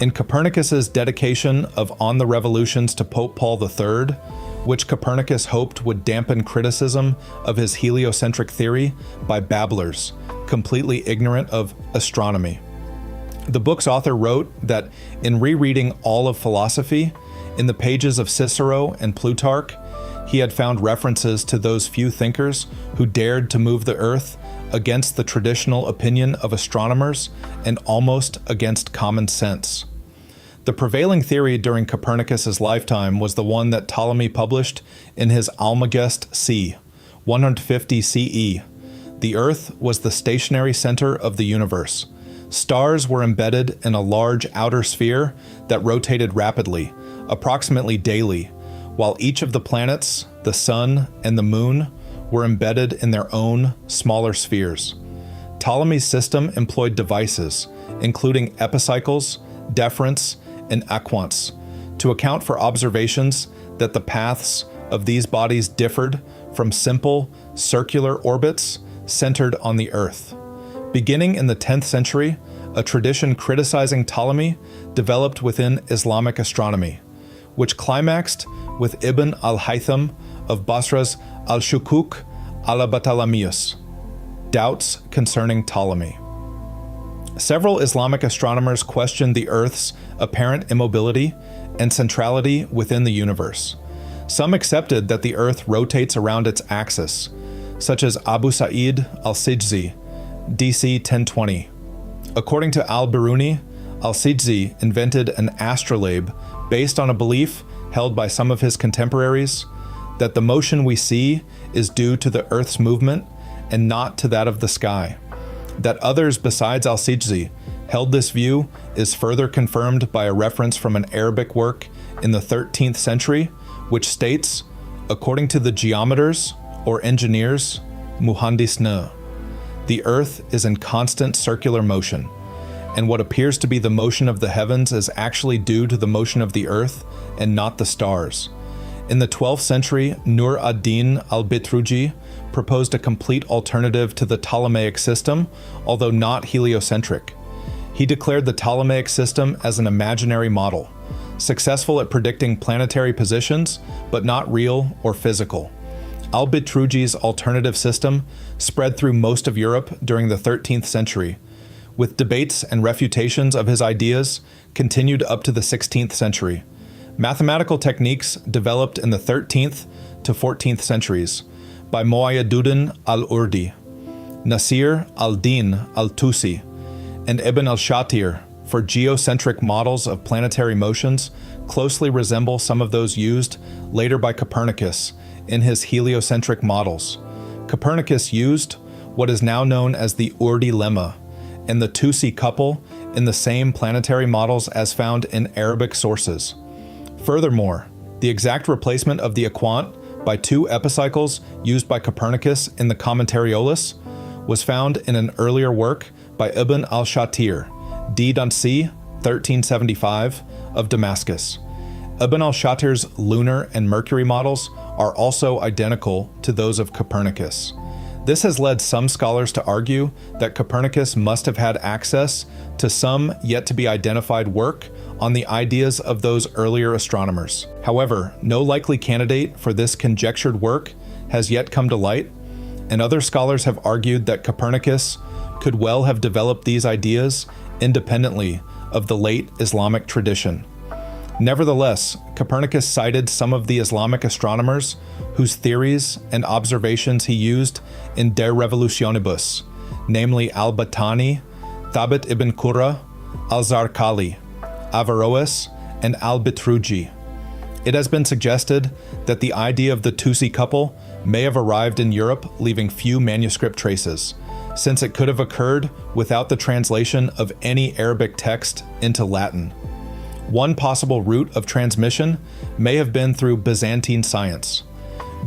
In Copernicus's dedication of On the Revolutions to Pope Paul III, which Copernicus hoped would dampen criticism of his heliocentric theory by babblers, completely ignorant of astronomy. The book's author wrote that in rereading all of philosophy, in the pages of Cicero and Plutarch, he had found references to those few thinkers who dared to move the Earth against the traditional opinion of astronomers and almost against common sense. The prevailing theory during Copernicus's lifetime was the one that Ptolemy published in his Almagest C, 150 CE. The Earth was the stationary center of the universe. Stars were embedded in a large outer sphere that rotated rapidly, approximately daily, while each of the planets, the Sun and the Moon, were embedded in their own smaller spheres. Ptolemy's system employed devices, including epicycles, deferents, and equants, to account for observations that the paths of these bodies differed from simple, circular orbits centered on the Earth. Beginning in the 10th century, a tradition criticizing Ptolemy developed within Islamic astronomy, which climaxed with Ibn al-Haytham of Basra's Al-Shukuk al-Batalamius, Doubts Concerning Ptolemy. Several Islamic astronomers questioned the Earth's apparent immobility and centrality within the universe. Some accepted that the Earth rotates around its axis, such as Abu Sa'id al-Sijzi, DC 1020. According to al-Biruni, al-Sijzi invented an astrolabe based on a belief held by some of his contemporaries that the motion we see is due to the Earth's movement and not to that of the sky. That others besides al-Sijzi held this view is further confirmed by a reference from an Arabic work in the 13th century, which states, according to the geometers or engineers, muhandisna, the Earth is in constant circular motion, and what appears to be the motion of the heavens is actually due to the motion of the Earth and not the stars. In the 12th century, Nur ad-Din al-Bitruji proposed a complete alternative to the Ptolemaic system, although not heliocentric. He declared the Ptolemaic system as an imaginary model, successful at predicting planetary positions, but not real or physical. Al-Bitruji's alternative system spread through most of Europe during the 13th century, with debates and refutations of his ideas continued up to the 16th century. Mathematical techniques developed in the 13th to 14th centuries by Mu'ayyaduddin al-Urdi, Nasir al-Din al-Tusi, and Ibn al-Shatir for geocentric models of planetary motions closely resemble some of those used later by Copernicus in his heliocentric models. Copernicus used what is now known as the Urdi lemma and the Tusi couple in the same planetary models as found in Arabic sources. Furthermore, the exact replacement of the equant by two epicycles used by Copernicus in the Commentariolus was found in an earlier work by Ibn al-Shatir, D.C. 1375, of Damascus. Ibn al-Shatir's lunar and Mercury models are also identical to those of Copernicus. This has led some scholars to argue that Copernicus must have had access to some yet-to-be-identified work on the ideas of those earlier astronomers. However, no likely candidate for this conjectured work has yet come to light, and other scholars have argued that Copernicus could well have developed these ideas independently of the late Islamic tradition. Nevertheless, Copernicus cited some of the Islamic astronomers whose theories and observations he used in De Revolutionibus, namely al-Battani, Thabit ibn Qurra, al-Zarqali, Averroes, and al-Bitruji. It has been suggested that the idea of the Tusi couple may have arrived in Europe, leaving few manuscript traces, since it could have occurred without the translation of any Arabic text into Latin. One possible route of transmission may have been through Byzantine science.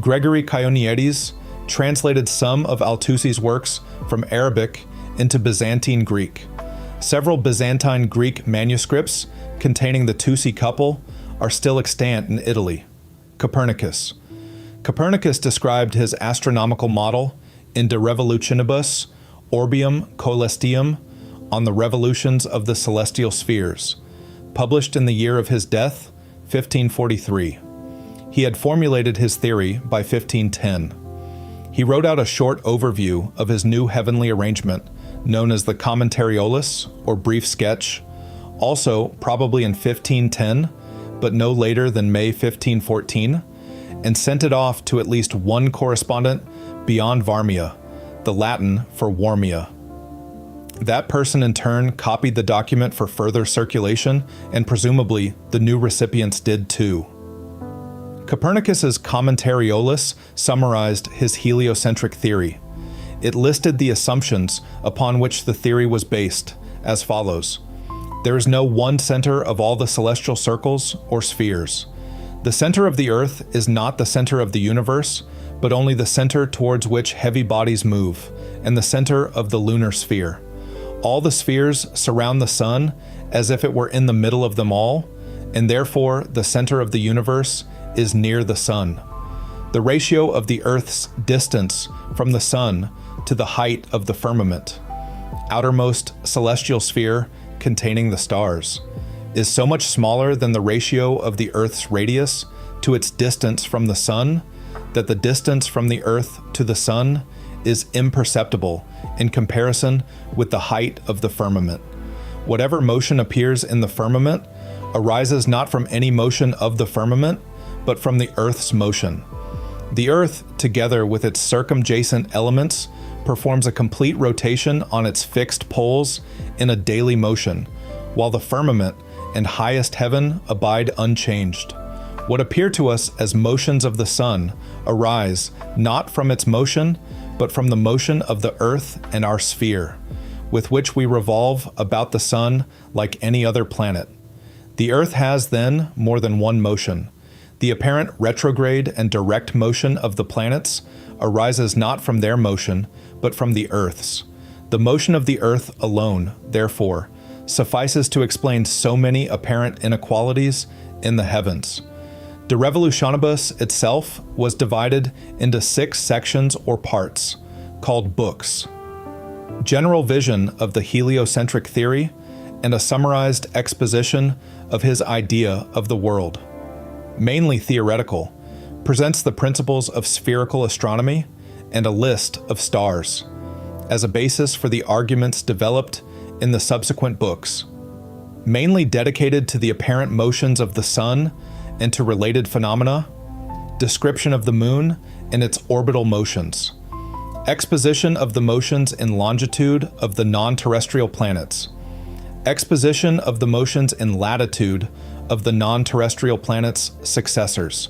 Gregory Chionietes translated some of Al-Tusi's works from Arabic into Byzantine Greek. Several Byzantine Greek manuscripts containing the Tusi couple are still extant in Italy. Copernicus. Copernicus described his astronomical model in De Revolutionibus, Orbium, Coelestium, on the revolutions of the celestial spheres, published in the year of his death, 1543. He had formulated his theory by 1510. He wrote out a short overview of his new heavenly arrangement, known as the Commentariolus, or brief sketch, also probably in 1510, but no later than May 1514, and sent it off to at least one correspondent beyond Varmia, the Latin for Warmia. That person in turn copied the document for further circulation, and presumably the new recipients did too. Copernicus's Commentariolus summarized his heliocentric theory. It listed the assumptions upon which the theory was based, as follows. There is no one center of all the celestial circles or spheres. The center of the Earth is not the center of the universe, but only the center towards which heavy bodies move, and the center of the lunar sphere. All the spheres surround the sun as if it were in the middle of them all, and therefore the center of the universe is near the sun. The ratio of the Earth's distance from the sun to the height of the firmament, outermost celestial sphere containing the stars, is so much smaller than the ratio of the Earth's radius to its distance from the sun that the distance from the Earth to the sun is imperceptible in comparison with the height of the firmament. Whatever motion appears in the firmament arises not from any motion of the firmament, but from the Earth's motion. The Earth, together with its circumjacent elements, performs a complete rotation on its fixed poles in a daily motion, while the firmament and highest heaven abide unchanged. What appear to us as motions of the sun arise not from its motion, but from the motion of the Earth and our sphere, with which we revolve about the sun like any other planet. The Earth has, then, more than one motion. The apparent retrograde and direct motion of the planets arises not from their motion, but from the Earth's. The motion of the Earth alone, therefore, suffices to explain so many apparent inequalities in the heavens. De Revolutionibus itself was divided into 6 sections or parts, called books. General vision of the heliocentric theory, and a summarized exposition of his idea of the world. Mainly theoretical, presents the principles of spherical astronomy and a list of stars, as a basis for the arguments developed in the subsequent books. Mainly dedicated to the apparent motions of the sun and to related phenomena, description of the moon and its orbital motions, exposition of the motions in longitude of the non-terrestrial planets, exposition of the motions in latitude of the non-terrestrial planets' successors.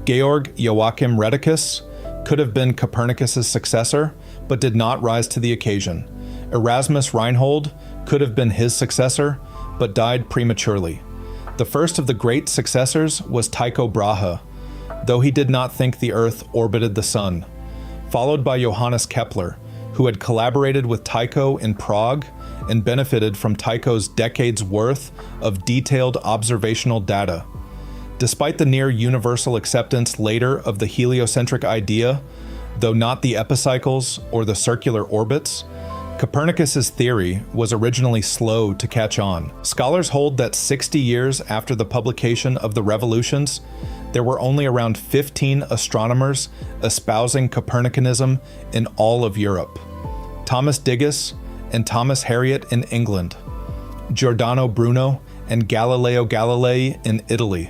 Georg Joachim Rheticus could have been Copernicus's successor, but did not rise to the occasion. Erasmus Reinhold could have been his successor, but died prematurely. The first of the great successors was Tycho Brahe, though he did not think the Earth orbited the sun, followed by Johannes Kepler, who had collaborated with Tycho in Prague and benefited from Tycho's decades' worth of detailed observational data. Despite the near universal acceptance later of the heliocentric idea, though not the epicycles or the circular orbits, Copernicus's theory was originally slow to catch on. Scholars hold that 60 years after the publication of the Revolutions, there were only around 15 astronomers espousing Copernicanism in all of Europe. Thomas Digges and Thomas Harriot in England, Giordano Bruno and Galileo Galilei in Italy,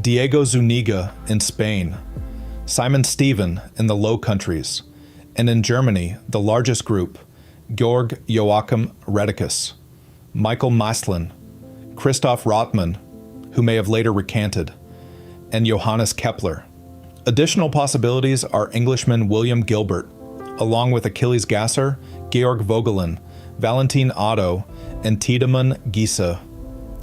Diego Zuniga in Spain, Simon Stevin in the Low Countries, and in Germany, the largest group, Georg Joachim Rheticus, Michael Maslin, Christoph Rothmann, who may have later recanted, and Johannes Kepler. Additional possibilities are Englishman William Gilbert, along with Achilles Gasser, Georg Vogelin, Valentin Otto, and Tiedemann Giese.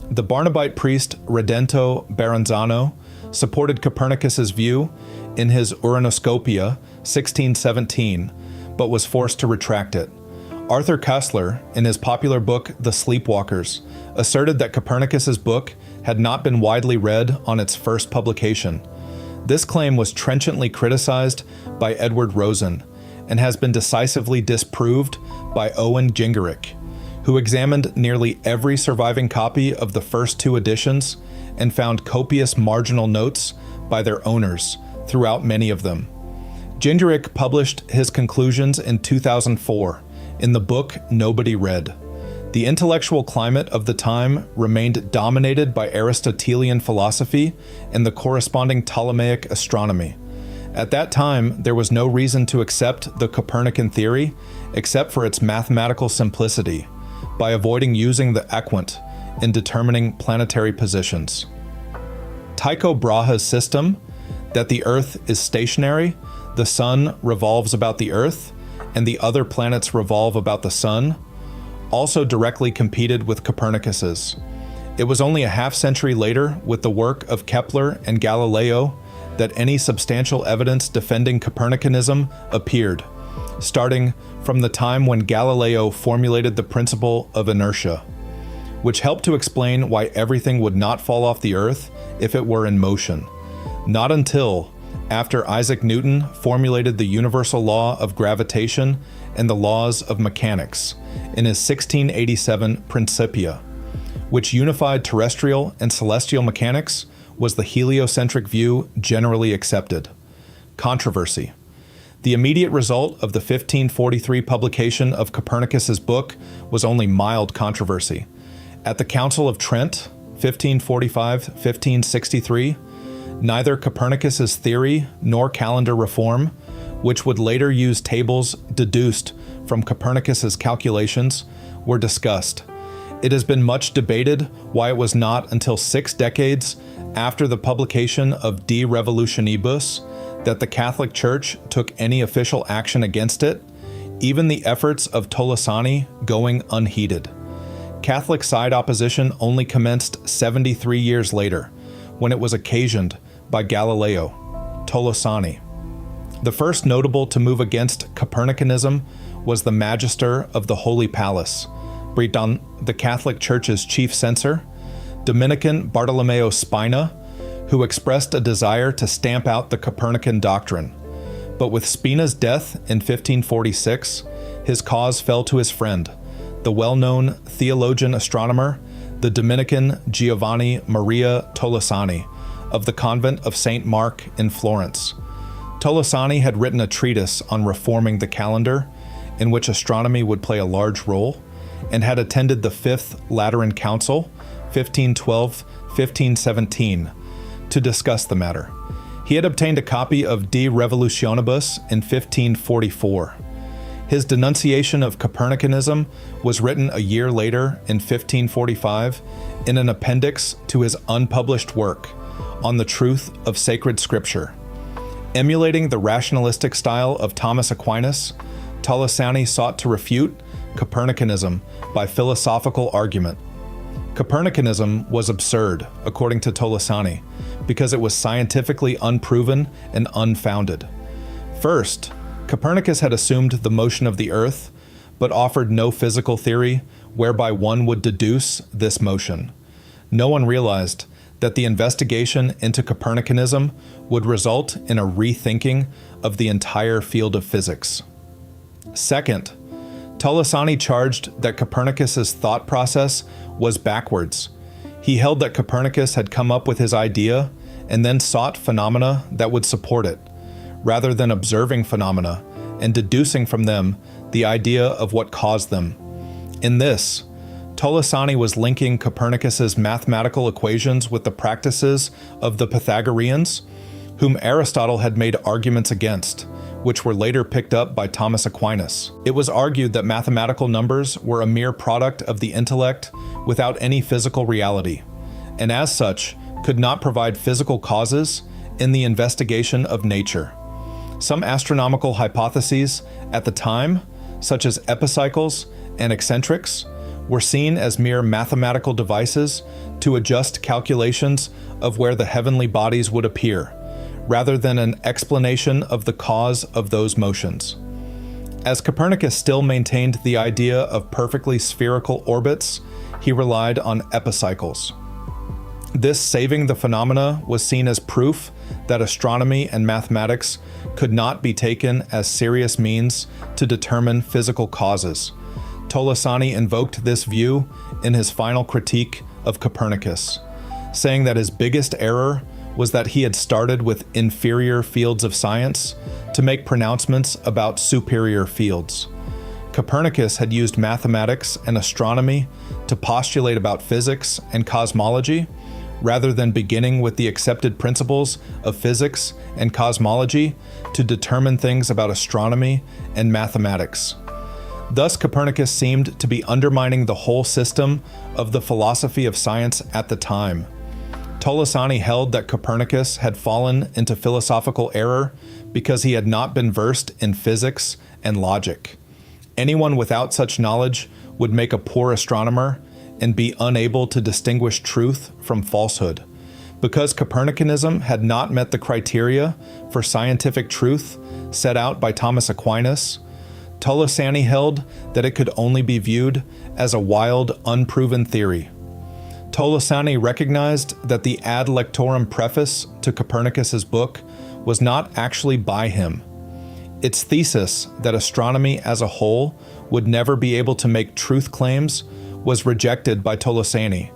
The Barnabite priest Redento Baranzano supported Copernicus's view in his Uranoscopia, 1617, but was forced to retract it. Arthur Koestler, in his popular book The Sleepwalkers, asserted that Copernicus's book had not been widely read on its first publication. This claim was trenchantly criticized by Edward Rosen and has been decisively disproved by Owen Gingerich, who examined nearly every surviving copy of the first two editions and found copious marginal notes by their owners throughout many of them. Gingerich published his conclusions in 2004 in the book Nobody Read. The intellectual climate of the time remained dominated by Aristotelian philosophy and the corresponding Ptolemaic astronomy. At that time, there was no reason to accept the Copernican theory except for its mathematical simplicity, by avoiding using the equant in determining planetary positions. Tycho Brahe's system, that the Earth is stationary, the Sun revolves about the Earth, and the other planets revolve about the Sun, also directly competed with Copernicus's. It was only a half-century later, with the work of Kepler and Galileo, that any substantial evidence defending Copernicanism appeared, starting from the time when Galileo formulated the principle of inertia, which helped to explain why everything would not fall off the Earth if it were in motion. Not until after Isaac Newton formulated the universal law of gravitation and the laws of mechanics in his 1687 Principia, which unified terrestrial and celestial mechanics, was the heliocentric view generally accepted. Controversy. The immediate result of the 1543 publication of Copernicus's book was only mild controversy. At the Council of Trent, 1545-1563, neither Copernicus's theory nor calendar reform, which would later use tables deduced from Copernicus's calculations, were discussed. It has been much debated why it was not until 6 decades after the publication of De Revolutionibus that the Catholic Church took any official action against it, even the efforts of Tolosani going unheeded. Catholic side opposition only commenced 73 years later, when it was occasioned by Galileo, Tolosani. The first notable to move against Copernicanism was the Magister of the Holy Palace, Briton, the Catholic Church's chief censor, Dominican Bartolomeo Spina, who expressed a desire to stamp out the Copernican doctrine. But with Spina's death in 1546, his cause fell to his friend, the well-known theologian astronomer, the Dominican Giovanni Maria Tolosani, of the convent of St. Mark in Florence. Tolosani had written a treatise on reforming the calendar, in which astronomy would play a large role, and had attended the Fifth Lateran Council, 1512-1517, to discuss the matter. He had obtained a copy of De Revolutionibus in 1544. His denunciation of Copernicanism was written a year later in 1545 in an appendix to his unpublished work on the truth of sacred scripture. Emulating the rationalistic style of Thomas Aquinas, Tolosani sought to refute Copernicanism by philosophical argument. Copernicanism was absurd, according to Tolosani, because it was scientifically unproven and unfounded. First, Copernicus had assumed the motion of the Earth, but offered no physical theory whereby one would deduce this motion. No one realized that the investigation into Copernicanism would result in a rethinking of the entire field of physics. Second, Tolosani charged that Copernicus's thought process was backwards. He held that Copernicus had come up with his idea and then sought phenomena that would support it, rather than observing phenomena and deducing from them the idea of what caused them. In this, Tolosani was linking Copernicus's mathematical equations with the practices of the Pythagoreans, whom Aristotle had made arguments against, which were later picked up by Thomas Aquinas. It was argued that mathematical numbers were a mere product of the intellect without any physical reality, and as such, could not provide physical causes in the investigation of nature. Some astronomical hypotheses at the time, such as epicycles and eccentrics, were seen as mere mathematical devices to adjust calculations of where the heavenly bodies would appear, rather than an explanation of the cause of those motions. As Copernicus still maintained the idea of perfectly spherical orbits, he relied on epicycles. This saving the phenomena was seen as proof that astronomy and mathematics could not be taken as serious means to determine physical causes. Tolosani invoked this view in his final critique of Copernicus, saying that his biggest error was that he had started with inferior fields of science to make pronouncements about superior fields. Copernicus had used mathematics and astronomy to postulate about physics and cosmology, rather than beginning with the accepted principles of physics and cosmology to determine things about astronomy and mathematics. Thus, Copernicus seemed to be undermining the whole system of the philosophy of science at the time. Tolosani held that Copernicus had fallen into philosophical error because he had not been versed in physics and logic. Anyone without such knowledge would make a poor astronomer and be unable to distinguish truth from falsehood. Because Copernicanism had not met the criteria for scientific truth set out by Thomas Aquinas, Tolosani held that it could only be viewed as a wild, unproven theory. Tolosani recognized that the ad lectorum preface to Copernicus's book was not actually by him. Its thesis that astronomy as a whole would never be able to make truth claims was rejected by Tolosani,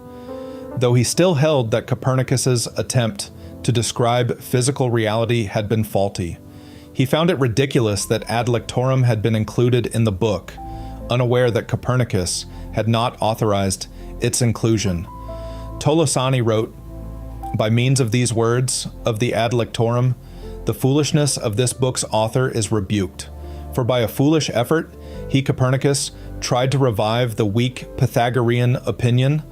though he still held that Copernicus's attempt to describe physical reality had been faulty. He found it ridiculous that ad lectorum had been included in the book, unaware that Copernicus had not authorized its inclusion. Tolosani wrote, "By means of these words of the ad lectorum, the foolishness of this book's author is rebuked. For by a foolish effort, he, Copernicus, tried to revive the weak Pythagorean opinion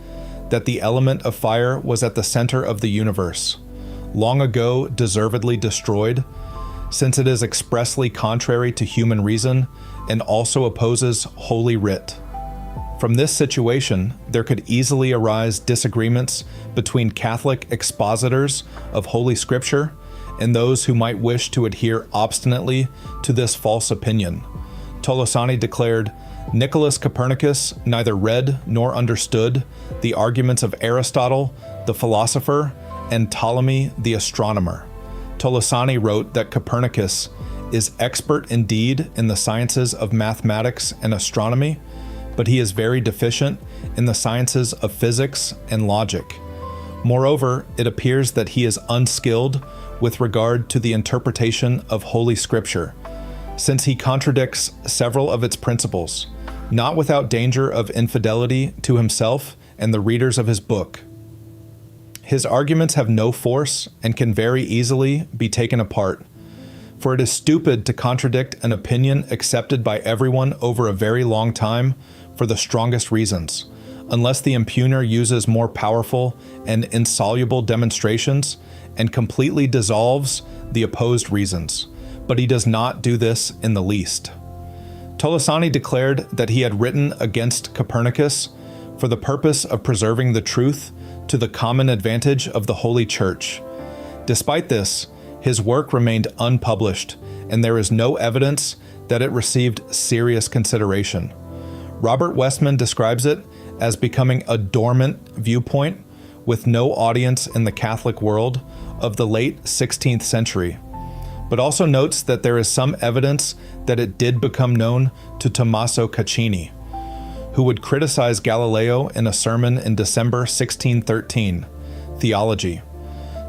that the element of fire was at the center of the universe, long ago deservedly destroyed, since it is expressly contrary to human reason and also opposes Holy Writ. From this situation, there could easily arise disagreements between Catholic expositors of Holy Scripture and those who might wish to adhere obstinately to this false opinion." Tolosani declared, "Nicolaus Copernicus neither read nor understood the arguments of Aristotle, the philosopher, and Ptolemy, the astronomer." Tolosani wrote that Copernicus is expert indeed in the sciences of mathematics and astronomy, but he is very deficient in the sciences of physics and logic. Moreover, it appears that he is unskilled with regard to the interpretation of Holy Scripture, since he contradicts several of its principles, not without danger of infidelity to himself and the readers of his book. His arguments have no force and can very easily be taken apart, for it is stupid to contradict an opinion accepted by everyone over a very long time for the strongest reasons, unless the impugner uses more powerful and insoluble demonstrations and completely dissolves the opposed reasons, but he does not do this in the least. Tolosani declared that he had written against Copernicus for the purpose of preserving the truth to the common advantage of the Holy Church. Despite this, his work remained unpublished, and there is no evidence that it received serious consideration. Robert Westman describes it as becoming a dormant viewpoint with no audience in the Catholic world of the late 16th century. but also notes that there is some evidence that it did become known to Tommaso Caccini, who would criticize Galileo in a sermon in December 1613, Theology.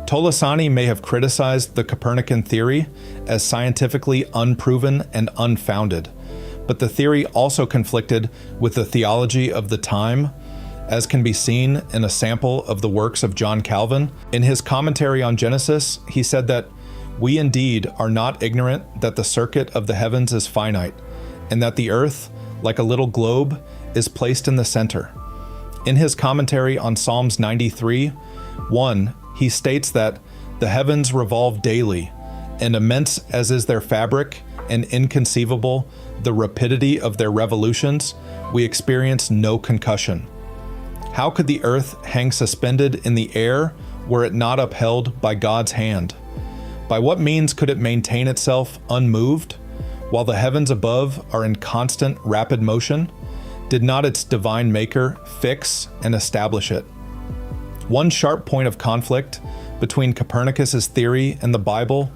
Tolosani may have criticized the Copernican theory as scientifically unproven and unfounded, but the theory also conflicted with the theology of the time, as can be seen in a sample of the works of John Calvin. In his commentary on Genesis, he said that we indeed are not ignorant that the circuit of the heavens is finite, and that the earth, like a little globe, is placed in the center. In his commentary on Psalms 93:1, he states that the heavens revolve daily, and immense as is their fabric and inconceivable the rapidity of their revolutions, we experience no concussion. How could the earth hang suspended in the air were it not upheld by God's hand? By what means could it maintain itself unmoved, while the heavens above are in constant rapid motion? Did not its divine maker fix and establish it? One sharp point of conflict between Copernicus's theory and the Bible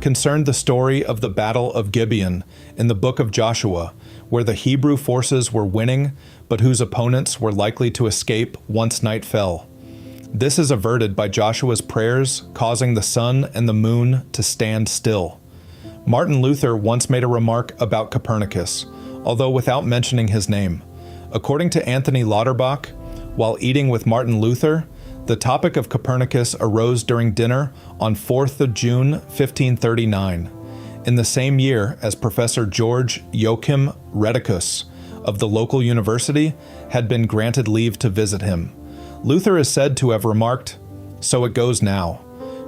concerned the story of the Battle of Gibeon in the book of Joshua, where the Hebrew forces were winning, but whose opponents were likely to escape once night fell. This is averted by Joshua's prayers, causing the sun and the moon to stand still. Martin Luther once made a remark about Copernicus, although without mentioning his name. According to Anthony Lauterbach, while eating with Martin Luther, the topic of Copernicus arose during dinner on 4th of June, 1539, in the same year as Professor George Joachim Rheticus of the local university had been granted leave to visit him. Luther is said to have remarked, "So it goes now.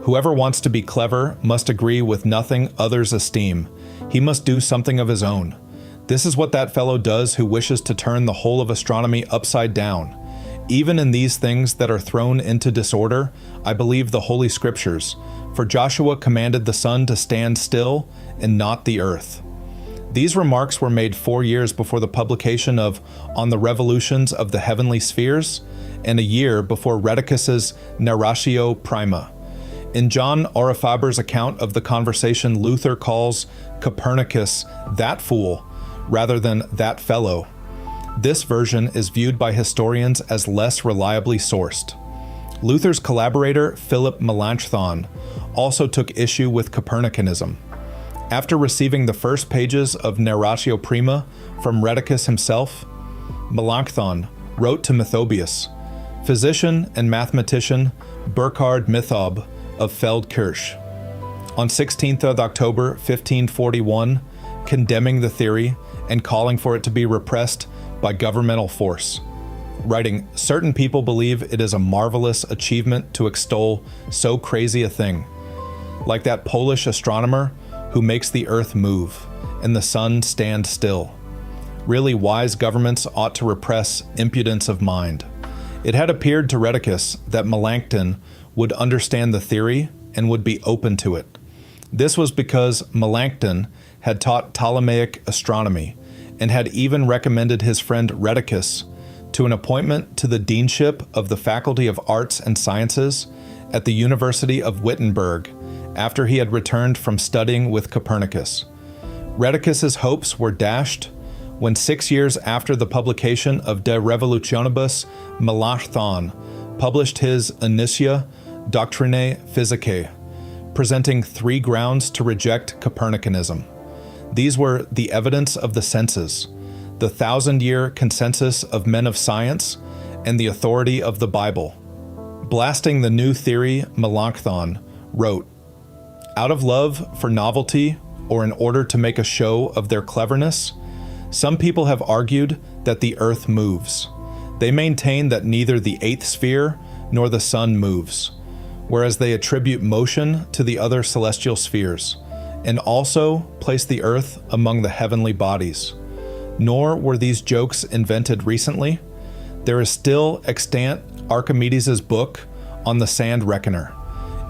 Whoever wants to be clever must agree with nothing others esteem. He must do something of his own. This is what that fellow does who wishes to turn the whole of astronomy upside down. Even in these things that are thrown into disorder, I believe the Holy Scriptures, for Joshua commanded the sun to stand still and not the earth." These remarks were made 4 years before the publication of On the Revolutions of the Heavenly Spheres, and a year before Rheticus's Narratio Prima. In John Aurifaber's account of the conversation, Luther calls Copernicus that fool, rather than that fellow. This version is viewed by historians as less reliably sourced. Luther's collaborator, Philip Melanchthon, also took issue with Copernicanism. After receiving the first pages of Narratio Prima from Rheticus himself, Melanchthon wrote to Methobius, physician and mathematician Burkhard Mithob of Feldkirch, on 16th of October 1541, condemning the theory and calling for it to be repressed by governmental force, writing, "Certain people believe it is a marvelous achievement to extol so crazy a thing, like that Polish astronomer who makes the earth move and the sun stand still. Really, wise governments ought to repress impudence of mind." It had appeared to Rheticus that Melanchthon would understand the theory and would be open to it. This was because Melanchthon had taught Ptolemaic astronomy and had even recommended his friend Rheticus to an appointment to the deanship of the Faculty of Arts and Sciences at the University of Wittenberg after he had returned from studying with Copernicus. Rheticus's hopes were dashed when 6 years after the publication of De Revolutionibus, Melanchthon published his Initia Doctrinae Physicae, presenting 3 grounds to reject Copernicanism. These were the evidence of the senses, the 1,000-year consensus of men of science, and the authority of the Bible. Blasting the new theory, Melanchthon wrote, "Out of love for novelty, or in order to make a show of their cleverness, some people have argued that the earth moves. They maintain that neither the 8th sphere nor the sun moves, whereas they attribute motion to the other celestial spheres, and also place the earth among the heavenly bodies. Nor were these jokes invented recently. There is still extant Archimedes' book on the sand reckoner,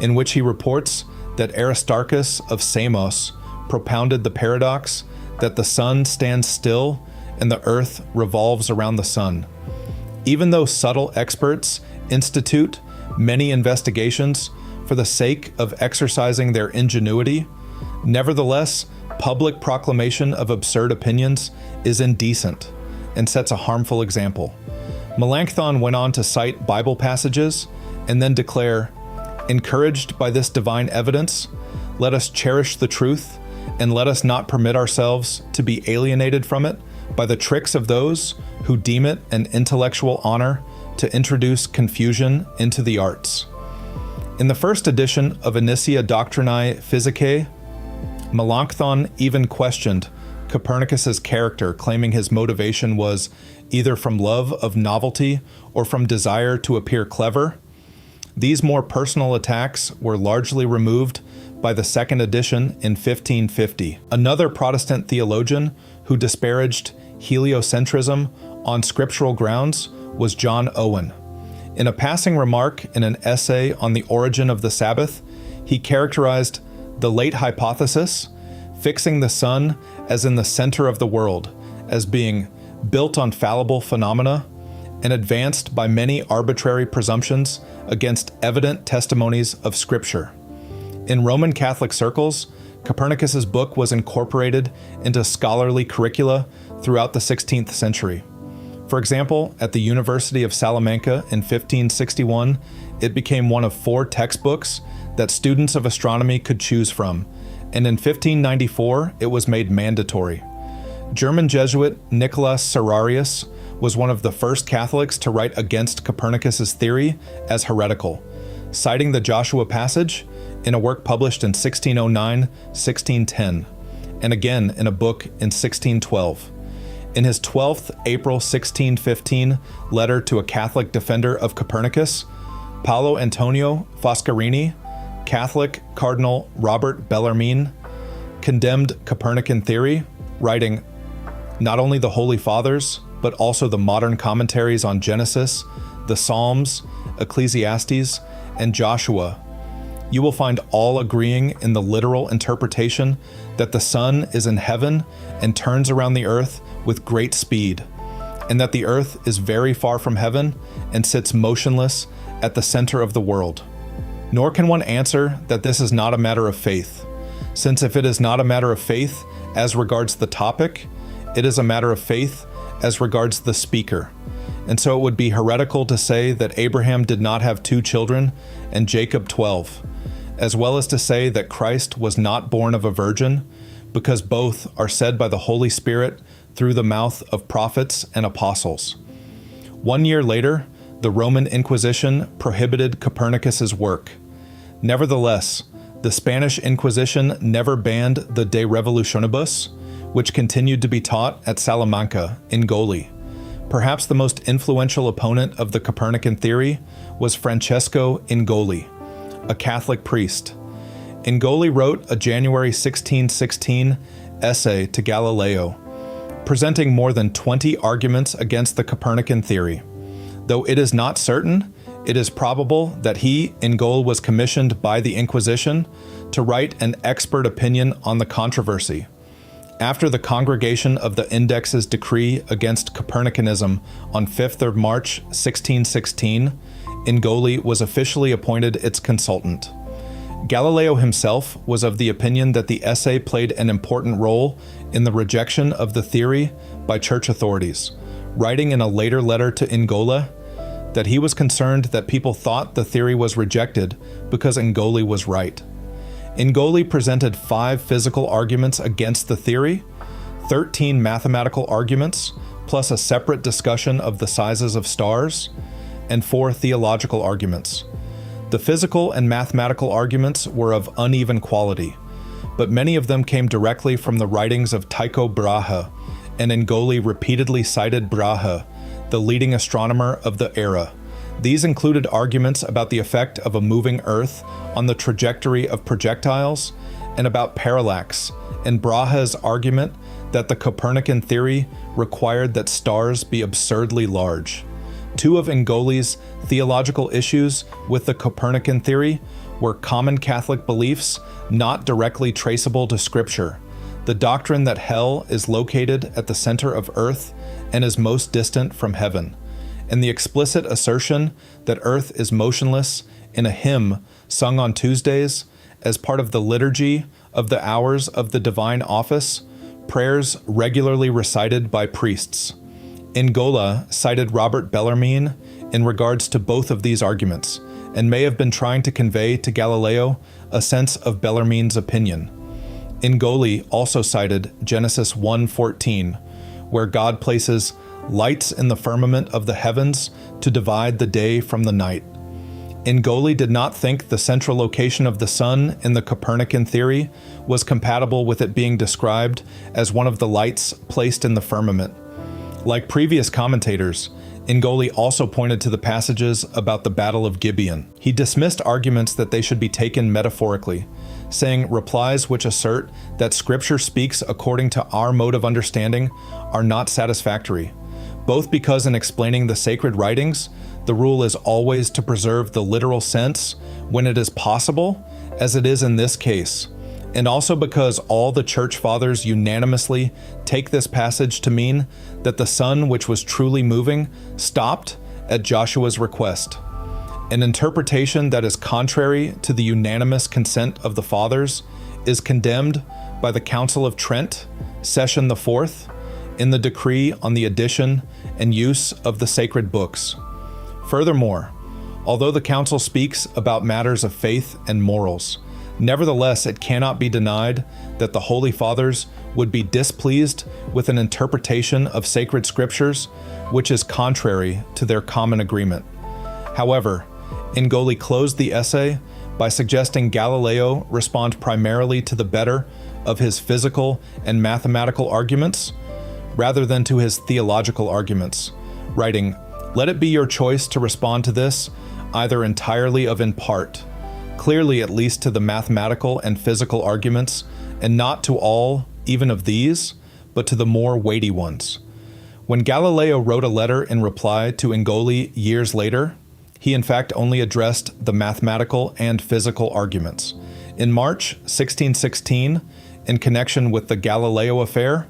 in which he reports that Aristarchus of Samos propounded the paradox that the sun stands still and the earth revolves around the sun. Even though subtle experts institute many investigations for the sake of exercising their ingenuity, Nevertheless, public proclamation of absurd opinions is indecent and sets a harmful example. Melanchthon went on to cite Bible passages and then declare, "Encouraged by this divine evidence, let us cherish the truth, and let us not permit ourselves to be alienated from it by the tricks of those who deem it an intellectual honor to introduce confusion into the arts." In the first edition of Initia Doctrinae Physicae, Melanchthon even questioned Copernicus's character, claiming his motivation was either from love of novelty or from desire to appear clever. These more personal attacks were largely removed by the second edition in 1550. Another Protestant theologian who disparaged heliocentrism on scriptural grounds was John Owen. In a passing remark in an essay on the origin of the Sabbath, he characterized the late hypothesis, fixing the sun as in the center of the world, as being built on fallible phenomena and advanced by many arbitrary presumptions against evident testimonies of Scripture. In Roman Catholic circles, Copernicus's book was incorporated into scholarly curricula throughout the 16th century. For example, at the University of Salamanca in 1561, it became one of 4 textbooks that students of astronomy could choose from, and in 1594 it was made mandatory. German Jesuit Nicolaus Copernicus was one of the first Catholics to write against Copernicus's theory as heretical, citing the Joshua passage in a work published in 1609-1610, and again in a book in 1612. In his 12th April 1615 letter to a Catholic defender of Copernicus, Paolo Antonio Foscarini, Catholic Cardinal Robert Bellarmine, condemned Copernican theory, writing, "Not only the Holy Fathers, but also the modern commentaries on Genesis, the Psalms, Ecclesiastes, and Joshua, you will find all agreeing in the literal interpretation that the sun is in heaven and turns around the earth with great speed, and that the earth is very far from heaven and sits motionless at the center of the world. Nor can one answer that this is not a matter of faith, since if it is not a matter of faith as regards the topic, it is a matter of faith as regards the speaker. And so it would be heretical to say that Abraham did not have 2 children and Jacob 12, as well as to say that Christ was not born of a virgin, because both are said by the Holy Spirit through the mouth of prophets and apostles." 1 year later, the Roman Inquisition prohibited Copernicus's work. Nevertheless, the Spanish Inquisition never banned the De Revolutionibus, which continued to be taught at Salamanca, Ingoli. Perhaps the most influential opponent of the Copernican theory was Francesco Ingoli, a Catholic priest. Ingoli wrote a January 1616 essay to Galileo, presenting more than 20 arguments against the Copernican theory. Though it is not certain, it is probable that he, Ingoli, was commissioned by the Inquisition to write an expert opinion on the controversy. After the Congregation of the Index's decree against Copernicanism on 5th of March 1616, Ingoli was officially appointed its consultant. Galileo himself was of the opinion that the essay played an important role in the rejection of the theory by church authorities, writing in a later letter to Ingoli that he was concerned that people thought the theory was rejected because Ingoli was right. Ingoli presented 5 physical arguments against the theory, 13 mathematical arguments, plus a separate discussion of the sizes of stars, and 4 theological arguments. The physical and mathematical arguments were of uneven quality, but many of them came directly from the writings of Tycho Brahe, and Ingoli repeatedly cited Brahe, the leading astronomer of the era. These included arguments about the effect of a moving Earth on the trajectory of projectiles, and about parallax, and Brahe's argument that the Copernican theory required that stars be absurdly large. 2 of Ingoli's theological issues with the Copernican theory were common Catholic beliefs not directly traceable to Scripture, the doctrine that hell is located at the center of Earth and is most distant from heaven, and the explicit assertion that Earth is motionless in a hymn sung on Tuesdays as part of the liturgy of the hours of the divine office, prayers regularly recited by priests. Ingoli cited Robert Bellarmine in regards to both of these arguments, and may have been trying to convey to Galileo a sense of Bellarmine's opinion. Ingoli also cited Genesis 1:14, where God places lights in the firmament of the heavens to divide the day from the night. Ingoli did not think the central location of the sun in the Copernican theory was compatible with it being described as one of the lights placed in the firmament. Like previous commentators, Ingoli also pointed to the passages about the Battle of Gibeon. He dismissed arguments that they should be taken metaphorically, saying replies which assert that Scripture speaks according to our mode of understanding are not satisfactory, both because in explaining the sacred writings, the rule is always to preserve the literal sense when it is possible, as it is in this case, and also because all the church fathers unanimously take this passage to mean that the sun which was truly moving stopped at Joshua's request. An interpretation that is contrary to the unanimous consent of the fathers is condemned by the Council of Trent, Session IV, in the decree on the addition and use of the sacred books. Furthermore, although the council speaks about matters of faith and morals, nevertheless it cannot be denied that the Holy Fathers would be displeased with an interpretation of sacred scriptures which is contrary to their common agreement. However, Ingoli closed the essay by suggesting Galileo respond primarily to the better of his physical and mathematical arguments rather than to his theological arguments, writing, "Let it be your choice to respond to this, either entirely or in part, clearly at least to the mathematical and physical arguments, and not to all, even of these, but to the more weighty ones." When Galileo wrote a letter in reply to Ingoli years later, he in fact only addressed the mathematical and physical arguments. In March 1616, in connection with the Galileo affair,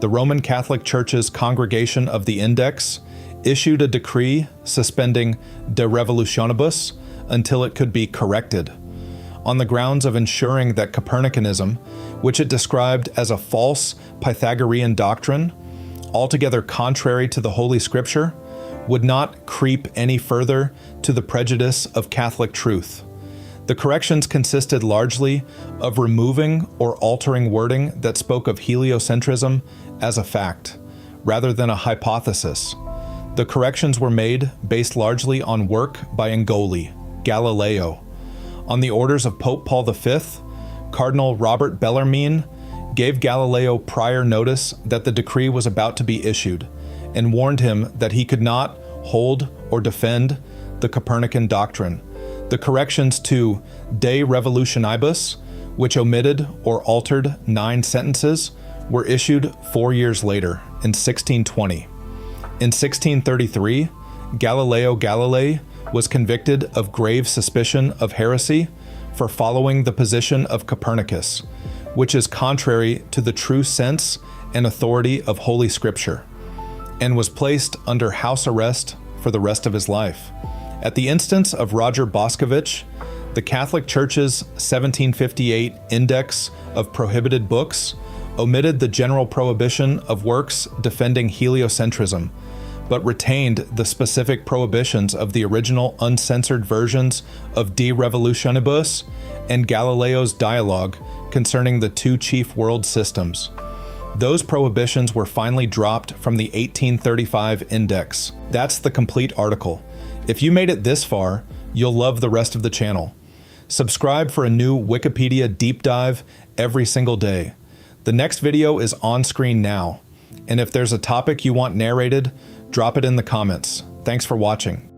the Roman Catholic Church's Congregation of the Index issued a decree suspending de revolutionibus until it could be corrected, on the grounds of ensuring that Copernicanism, which it described as a false Pythagorean doctrine, altogether contrary to the Holy Scripture, would not creep any further to the prejudice of Catholic truth. The corrections consisted largely of removing or altering wording that spoke of heliocentrism as a fact, rather than a hypothesis. The corrections were made based largely on work by Ingoli, Galileo. On the orders of Pope Paul V, Cardinal Robert Bellarmine gave Galileo prior notice that the decree was about to be issued, and warned him that he could not hold or defend the Copernican doctrine. The corrections to De Revolutionibus, which omitted or altered 9 sentences, were issued 4 years later, in 1620. In 1633, Galileo Galilei was convicted of grave suspicion of heresy for following the position of Copernicus, which is contrary to the true sense and authority of Holy Scripture, and was placed under house arrest for the rest of his life. At the instance of Roger Boscovich, the Catholic Church's 1758 Index of Prohibited Books omitted the general prohibition of works defending heliocentrism, but retained the specific prohibitions of the original uncensored versions of De Revolutionibus and Galileo's dialogue concerning the 2 chief world systems. Those prohibitions were finally dropped from the 1835 Index. That's the complete article. If you made it this far, you'll love the rest of the channel. Subscribe for a new Wikipedia deep dive every single day. The next video is on screen now, and if there's a topic you want narrated, drop it in the comments. Thanks for watching.